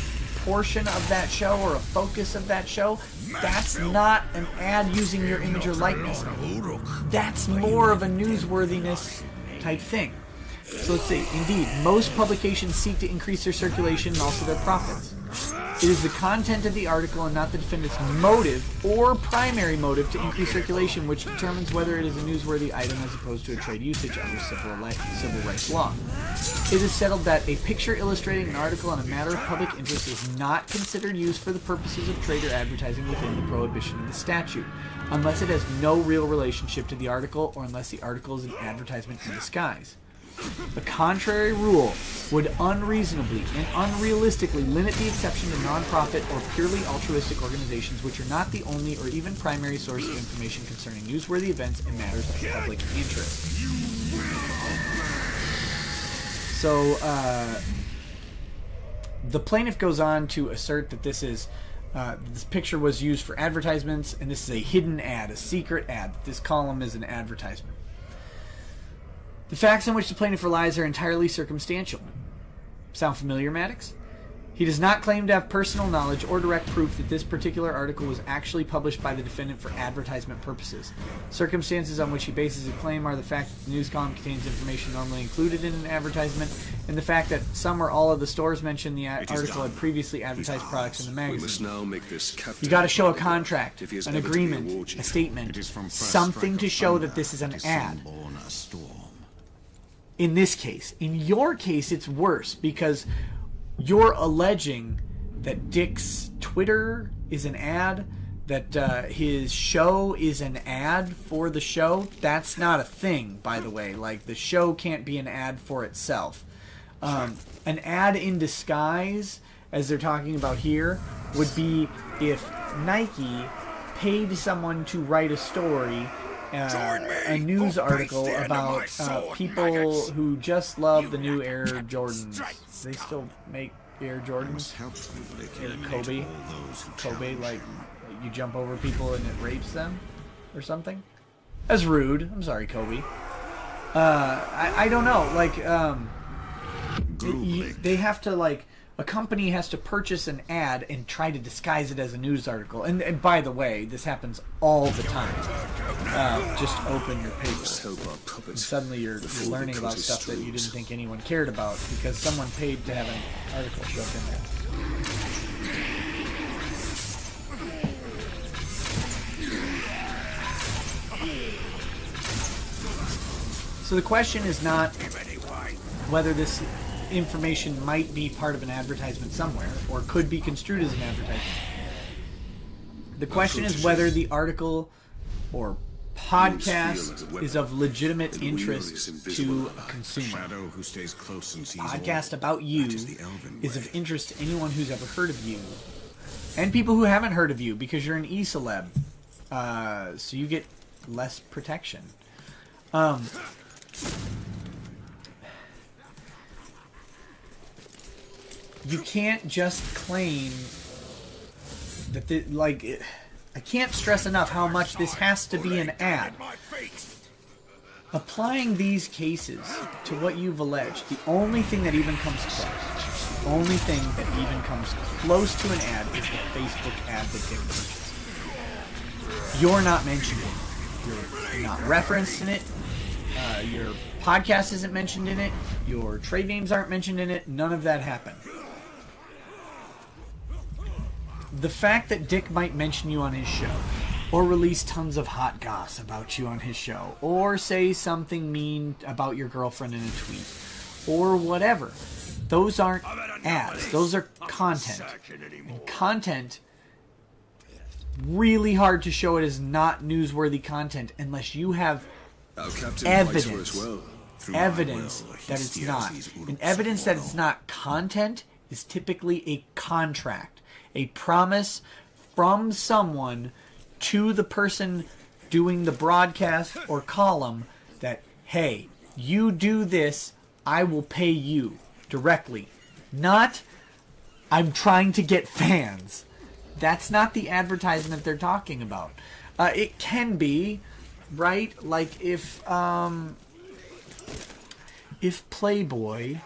portion of that show or a focus of that show. That's not an ad using your image or likeness. That's more of a newsworthiness type thing. So let's see. Indeed, most publications seek to increase their circulation and also their profits. It is the content of the article and not the defendant's motive or primary motive to increase circulation which determines whether it is a newsworthy item as opposed to a trade usage under civil rights law. It is settled that a picture illustrating an article on a matter of public interest is not considered used for the purposes of trade or advertising within the prohibition of the statute, unless it has no real relationship to the article or unless the article is an advertisement in disguise. A contrary rule would unreasonably and unrealistically limit the exception to non-profit or purely altruistic organizations which are not the only or even primary source of information concerning newsworthy events and matters of public interest. So, the plaintiff goes on to assert that this picture was used for advertisements, and this is a hidden ad, a secret ad. This column is an advertisement. The facts on which the plaintiff relies are entirely circumstantial. Sound familiar, Maddox? He does not claim to have personal knowledge or direct proof that this particular article was actually published by the defendant for advertisement purposes. Circumstances on which he bases his claim are the fact that the news column contains information normally included in an advertisement, and the fact that some or all of the stores mentioned the article had previously advertised products in the magazine. We must now make this you got to show a contract, an agreement, a statement, something to show that this is an ad. In this case. In your case, it's worse because you're alleging that Dick's Twitter is an ad, that his show is an ad for the show. That's not a thing, by the way. Like, the show can't be an ad for itself. An ad in disguise, as they're talking about here, would be if Nike paid someone to write a story, a news article about people who just love the new Air Jordans. They still make Air Jordans? Air Kobe, like you jump over people and it rapes them or something? That's rude. I'm sorry, Kobe. I don't know. Like, they have to, like, a company has to purchase an ad and try to disguise it as a news article. And by the way, this happens all the time. Just open your paper. And suddenly you're learning about stuff that you didn't think anyone cared about because someone paid to have an article shoved in there. So the question is not whether this information might be part of an advertisement somewhere or could be construed as an advertisement. The question is whether the article or podcast is of legitimate interest to a consumer. Shadow who stays close and sees all. Podcast about you That is the elven is way. of interest to anyone who's ever heard of you. And people who haven't heard of you, because you're an e-celeb. So you get less protection. You can't just claim that I can't stress enough how much this has to be an ad. Applying these cases to what you've alleged, the only thing that even comes close to an ad is the Facebook ad that Dick mentions. You're not mentioned in it. You're not referenced in it. Your podcast isn't mentioned in it. Your trade names aren't mentioned in it. None of that happened. The fact that Dick might mention you on his show, or release tons of hot goss about you on his show, or say something mean about your girlfriend in a tweet, or whatever, those aren't ads. Those are content. And content, really hard to show it as not newsworthy content unless you have evidence that it's not. And evidence that it's not content is typically a contract. A promise from someone to the person doing the broadcast or column that, hey, you do this, I will pay you directly. Not, I'm trying to get fans. That's not the advertisement they're talking about. It can be, right? Like if Playboy,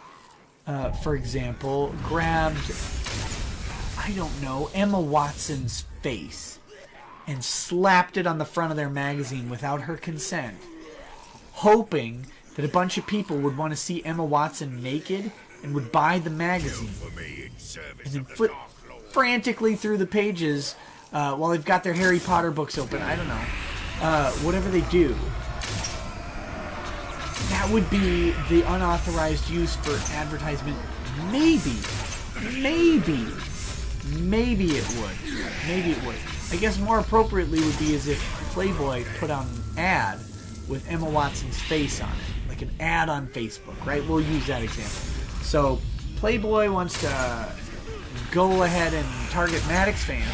for example, grabbed, I don't know, Emma Watson's face and slapped it on the front of their magazine without her consent, hoping that a bunch of people would want to see Emma Watson naked and would buy the magazine, and then flip frantically through the pages while they've got their Harry Potter books open. I don't know. Whatever they do. That would be the unauthorized use for advertisement. Maybe it would. I guess more appropriately would be as if Playboy put out an ad with Emma Watson's face on it. Like an ad on Facebook, right? We'll use that example. So, Playboy wants to go ahead and target Maddox fans.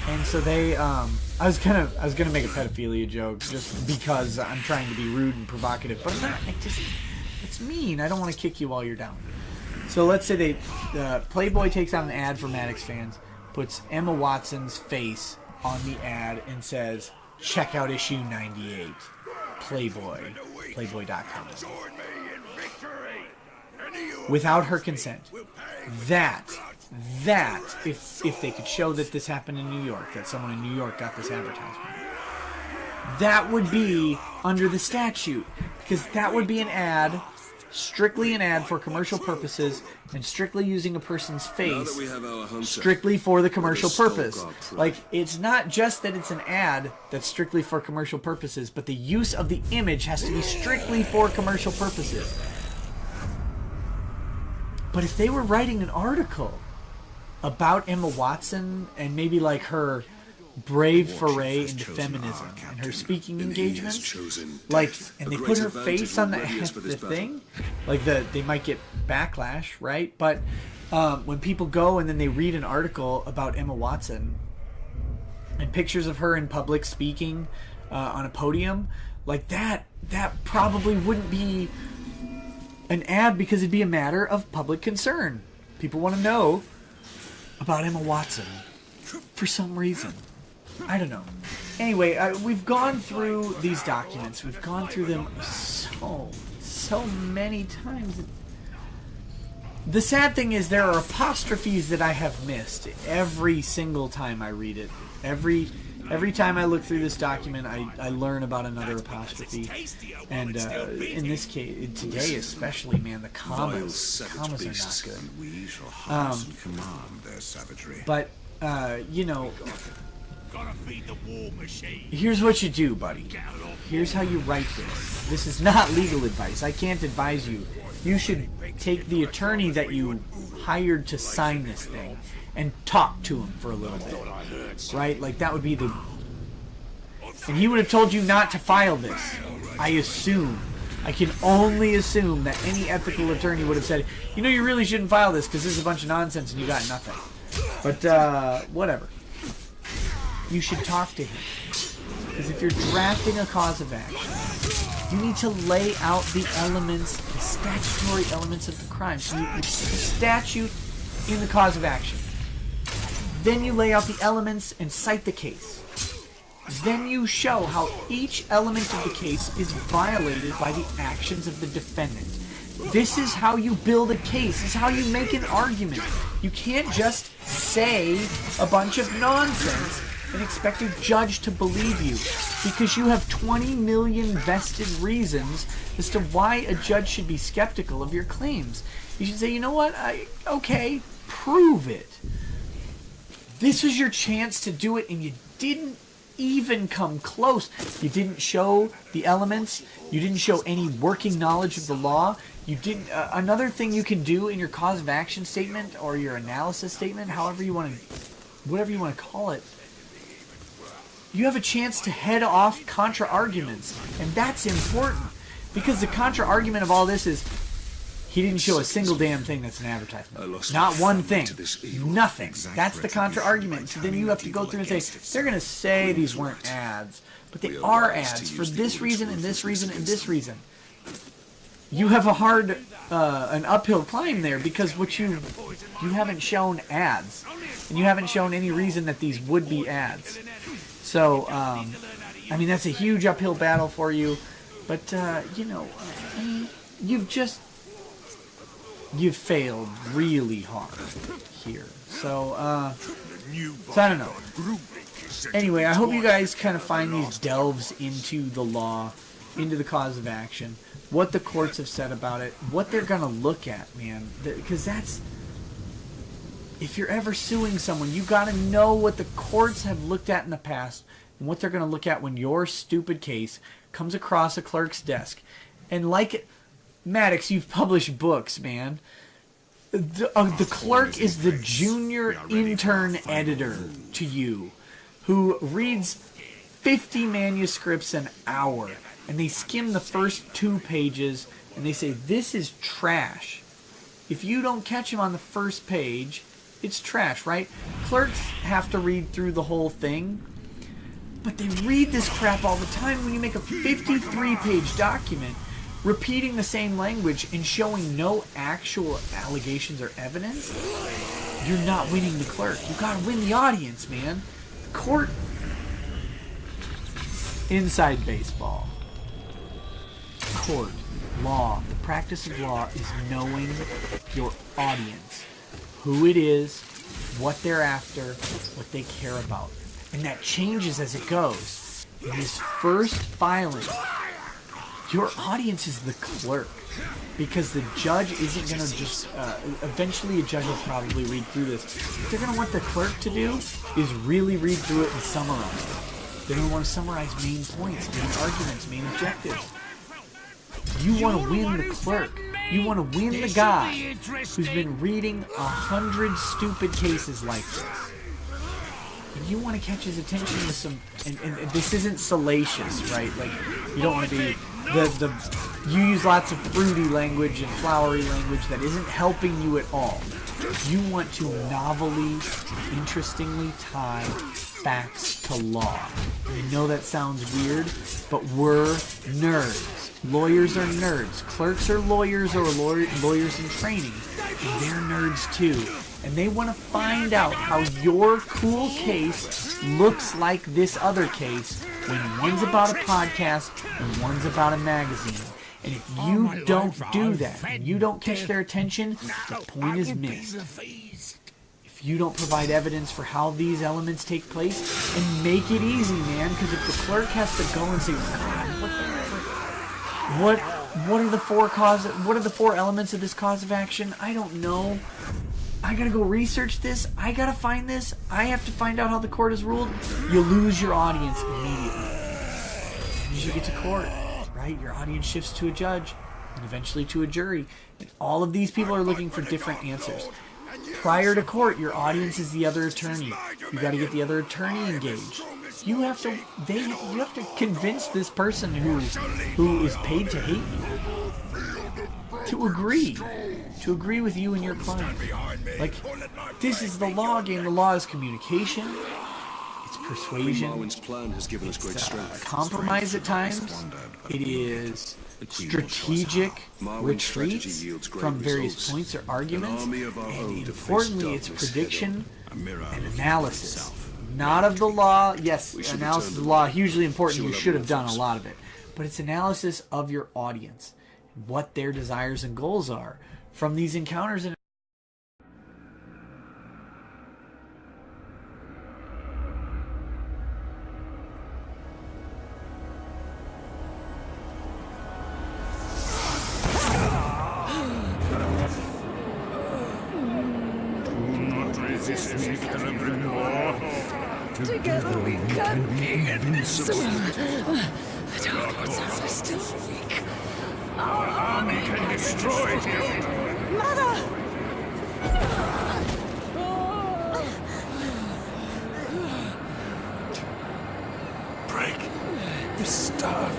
And so they, I was gonna make a pedophilia joke just because I'm trying to be rude and provocative, but I'm not. It's mean. I don't want to kick you while you're down. So let's say Playboy takes out an ad for Maddox fans, puts Emma Watson's face on the ad and says, check out issue 98, Playboy, Playboy.com. Without her consent. That, if they could show that this happened in New York, that someone in New York got this advertisement, that would be under the statute, because that would be an ad, strictly an ad for commercial purposes, and strictly using a person's face strictly for the commercial purpose. Like, it's not just that it's an ad that's strictly for commercial purposes, but the use of the image has to be strictly for commercial purposes. But if they were writing an article about Emma Watson and maybe like her brave foray into feminism and her speaking engagements, like, and they put her face on the thing, like they might get backlash, right? But when people go and then they read an article about Emma Watson and pictures of her in public speaking on a podium, like that probably wouldn't be an ad, because it'd be a matter of public concern. People want to know about Emma Watson for some reason. I don't know. Anyway, we've gone through these documents. We've gone through them so many times. The sad thing is there are apostrophes that I have missed every single time I read it. Every time I look through this document, I learn about another apostrophe. And in this case, today especially, man, the commas are not good. But, you know, here's what you do, buddy. Here's how you write this. This is not legal advice. I can't advise you you should take the attorney that you hired to sign this thing and talk to him for a little bit, right? Like, that would be the... And he would have told you not to file this. I assume. I can only assume that any ethical attorney would have said, you know, you really shouldn't file this because this is a bunch of nonsense and you got nothing. But, whatever. You should talk to him. Because if you're drafting a cause of action, you need to lay out the elements, the statutory elements of the crime. So you put the statute in the cause of action. Then you lay out the elements and cite the case. Then you show how each element of the case is violated by the actions of the defendant. This is how you build a case. This is how you make an argument. You can't just say a bunch of nonsense and expect a judge to believe you, because you have 20 million vested reasons as to why a judge should be skeptical of your claims. You should say, you know what, okay, prove it. This was your chance to do it and you didn't even come close. You didn't show the elements. You didn't show any working knowledge of the law. You didn't. Another thing you can do in your cause of action statement or your analysis statement, however you want to, whatever you want to call it, you have a chance to head off contra arguments, and that's important because the contra argument of all this is he didn't show a single damn thing that's an advertisement. Not one thing. Nothing. That's the contra-argument. So then you have to go through and say, they're going to say these weren't ads, but they are ads for this reason and this reason and this reason. You have a hard, an uphill climb there because what you haven't shown ads. And you haven't shown any reason that these would be ads. So, I mean, that's a huge uphill battle for you. But, you know, you've failed really hard here. So I don't know. Anyway, I hope you guys kind of find these delves into the law, into the cause of action, what the courts have said about it, what they're going to look at, man. Because that's... If you're ever suing someone, you got to know what the courts have looked at in the past and what they're going to look at when your stupid case comes across a clerk's desk. And like it... Maddox, you've published books, man. The clerk is the junior intern editor to you who reads 50 manuscripts an hour, and they skim the first 2 pages, and they say, this is trash. If you don't catch them on the first page, it's trash, right? Clerks have to read through the whole thing, but they read this crap all the time. When you make a 53-page document, repeating the same language and showing no actual allegations or evidence, you're not winning the clerk. You gotta win the audience, man. The court... Inside baseball. Court. Law. The practice of law is knowing your audience. Who it is, what they're after, what they care about. And that changes as it goes. In this first filing, your audience is the clerk, because the judge isn't going to just, eventually a judge will probably read through this. What they're going to want the clerk to do is really read through it and summarize it. They're going to want to summarize main points, main arguments, main objectives. You want to win the clerk. You want to win the guy who's been reading 100 stupid cases like this. And you want to catch his attention with some, and this isn't salacious, right? Like, you don't want to be... You use lots of fruity language and flowery language that isn't helping you at all. You want to novelly, interestingly tie facts to law. I know that sounds weird, but we're nerds. Lawyers are nerds. Clerks are lawyers or lawyers in training. And they're nerds too. And they want to find out how your cool case looks like this other case when one's about a podcast and one's about a magazine. And if you don't do that, and you don't catch their attention, the point is missed. If you don't provide evidence for how these elements take place, and make it easy, man, because if the clerk has to go and say, God, what are the 4 elements of this cause of action? I don't know. I gotta go research this. I gotta find this. I have to find out how the court has ruled. You lose your audience immediately. As you get to court, right? Your audience shifts to a judge. and eventually to a jury. And all of these people are looking for different answers. Prior to court, your audience is the other attorney. You got to get the other attorney engaged. You have to convince this person who is paid to hate you to agree with you and your client. Like, this is the law game. The law is communication. It's persuasion. Marwyn's plan has given us great strength. Compromise at times. It is strategic retreats from various points or arguments. And importantly, it's prediction and analysis. Not of the law. Yes, analysis of the law, hugely important. You should have done a lot of it. But it's analysis of your audience, what their desires and goals are from these encounters. And together we can be invincible. The Dark Lords are still weak. Our army can destroy you. Mother! Break the staff.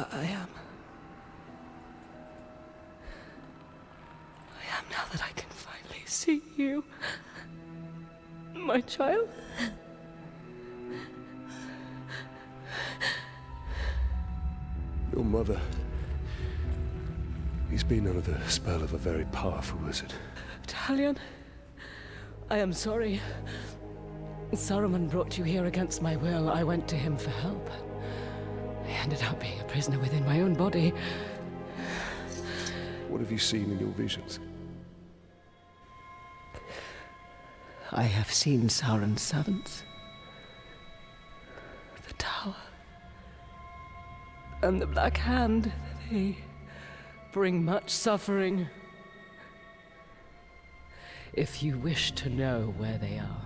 I am now that I can finally see you, my child. Your mother. He's been under the spell of a very powerful wizard. Talion, I am sorry. Saruman brought you here against my will. I went to him for help. I ended up being a prisoner within my own body. What have you seen in your visions? I have seen Sauron's servants. The tower. And the Black Hand. They bring much suffering. If you wish to know where they are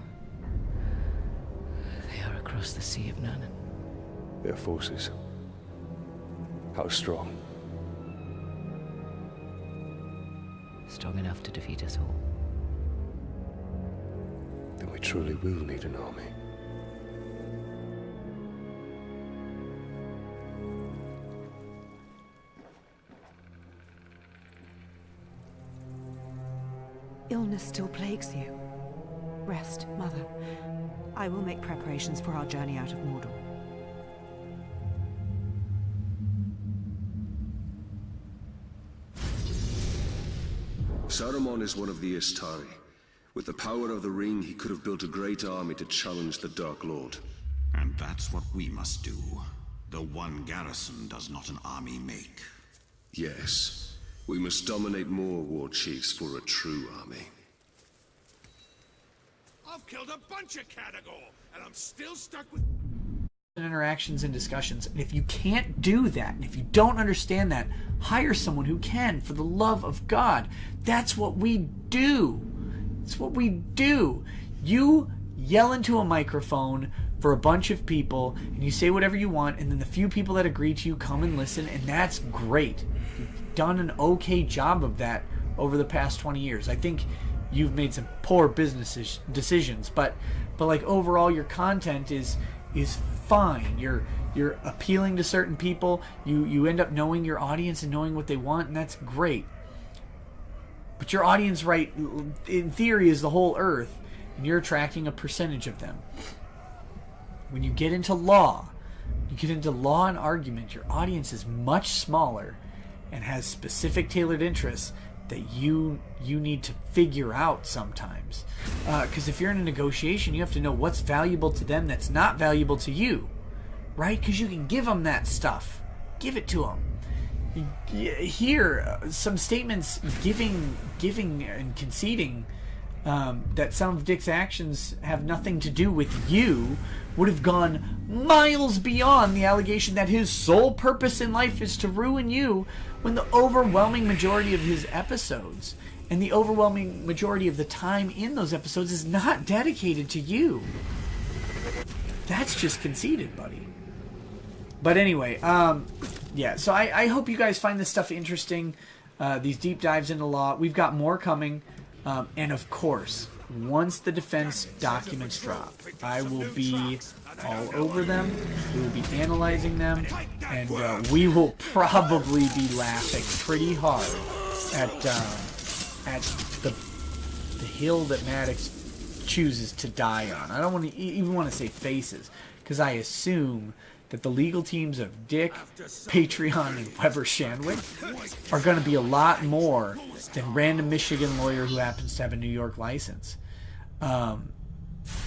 across the Sea of Nurnen. Their forces. How strong? Strong enough to defeat us all. Then we truly will need an army. Illness still plagues you. Rest, Mother. I will make preparations for our journey out of Mordor. Saruman is one of the Istari. With the power of the ring, he could have built a great army to challenge the Dark Lord. And that's what we must do. The one garrison does not an army make. Yes. We must dominate more war chiefs for a true army. I've killed a bunch of Caragor, and I'm still stuck with... interactions and discussions. And if you can't do that, and if you don't understand that, hire someone who can, for the love of God. That's what we do. It's what we do. You yell into a microphone for a bunch of people, and you say whatever you want, and then the few people that agree to you come and listen, and that's great. You've done an okay job of that over the past 20 years. I think you've made some poor business decisions, but like overall your content is fine. You're appealing to certain people. You end up knowing your audience and knowing what they want, and that's great. But your audience, right, in theory, is the whole earth, and you're attracting a percentage of them. When you get into law and argument, your audience is much smaller and has specific tailored interests that you need to figure out sometimes. Because if you're in a negotiation, you have to know what's valuable to them that's not valuable to you, right? Because you can give them that stuff. Give it to them. Here, some statements giving and conceding that some of Dick's actions have nothing to do with you would have gone miles beyond the allegation that his sole purpose in life is to ruin you, when the overwhelming majority of his episodes and the overwhelming majority of the time in those episodes is not dedicated to you. That's just conceited, buddy. But anyway, yeah, so I hope you guys find this stuff interesting, these deep dives into law. We've got more coming, and of course, once the defense documents drop, I will be all over them. We will be analyzing them, and we will probably be laughing pretty hard at the hill that Maddox chooses to die on. I don't want to even want to say faces, because I assume that the legal teams of Dick, Patreon, and Weber Shandwick are going to be a lot more than random Michigan lawyer who happens to have a New York license. I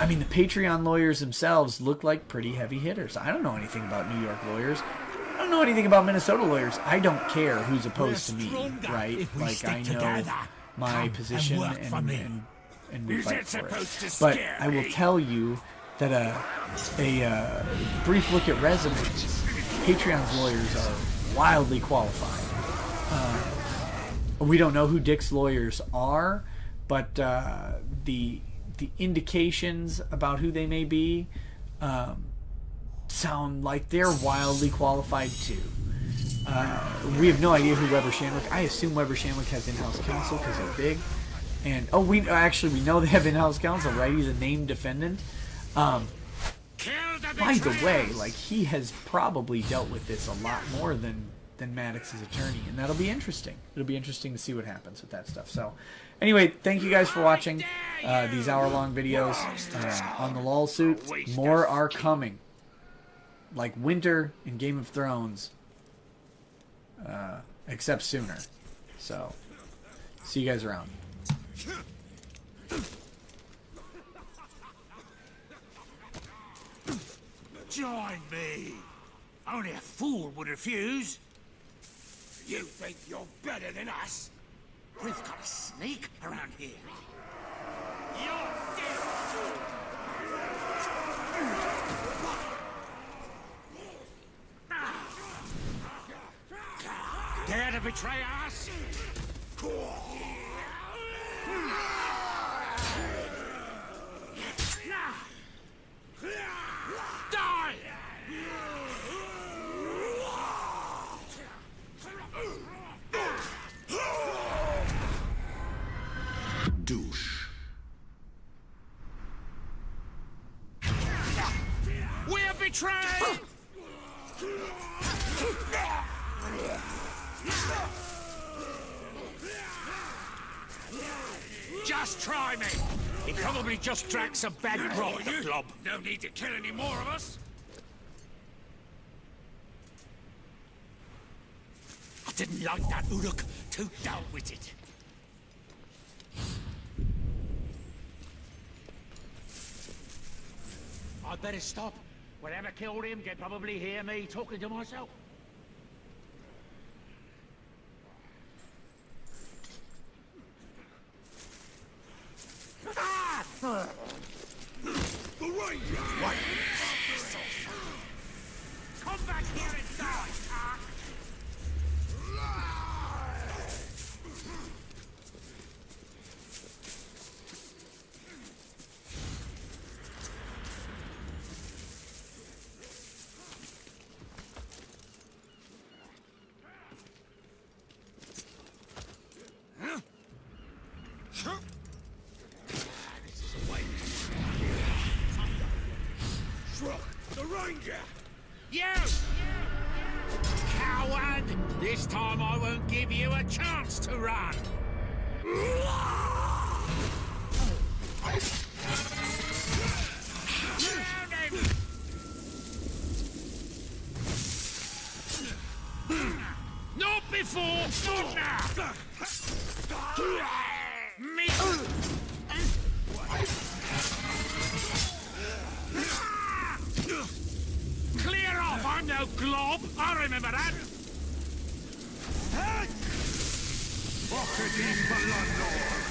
mean, the Patreon lawyers themselves look like pretty heavy hitters. I don't know anything about New York lawyers. I don't know anything about Minnesota lawyers. I don't care who's opposed to me, right? Like, I know my position and we fight for it. But I will tell you that a brief look at resumes, Patreon's lawyers are wildly qualified. We don't know who Dick's lawyers are, but the indications about who they may be sound like they're wildly qualified too. We have no idea who Weber Shandwick. I assume Weber Shandwick has in-house counsel because they're big. And we know they have in-house counsel, right? He's a named defendant. By the way, like, he has probably dealt with this a lot more than Maddox's attorney, and that'll be interesting. It'll be interesting to see what happens with that stuff. So, anyway, thank you guys for watching these hour-long videos on the lawsuit. More are coming, like winter in Game of Thrones, except sooner. So, see you guys around. Join me. Only a fool would refuse. You think you're better than us? We've got a snake around here. You're dead. Dare to betray us? Die! Douche. We're betrayed! Just try me! He probably just drank some bad grog, the blob. No need to kill any more of us. I didn't like that Uruk. Too dull-witted. I'd better stop. Whatever killed him can probably hear me talking to myself. The Ranger! What? Come back here and die, Ark! The Ranger! You! Coward! This time I won't give you a chance to run! Not before! Not now! Me! Clear off! I'm no glob! I remember that! Pocket in Balandor!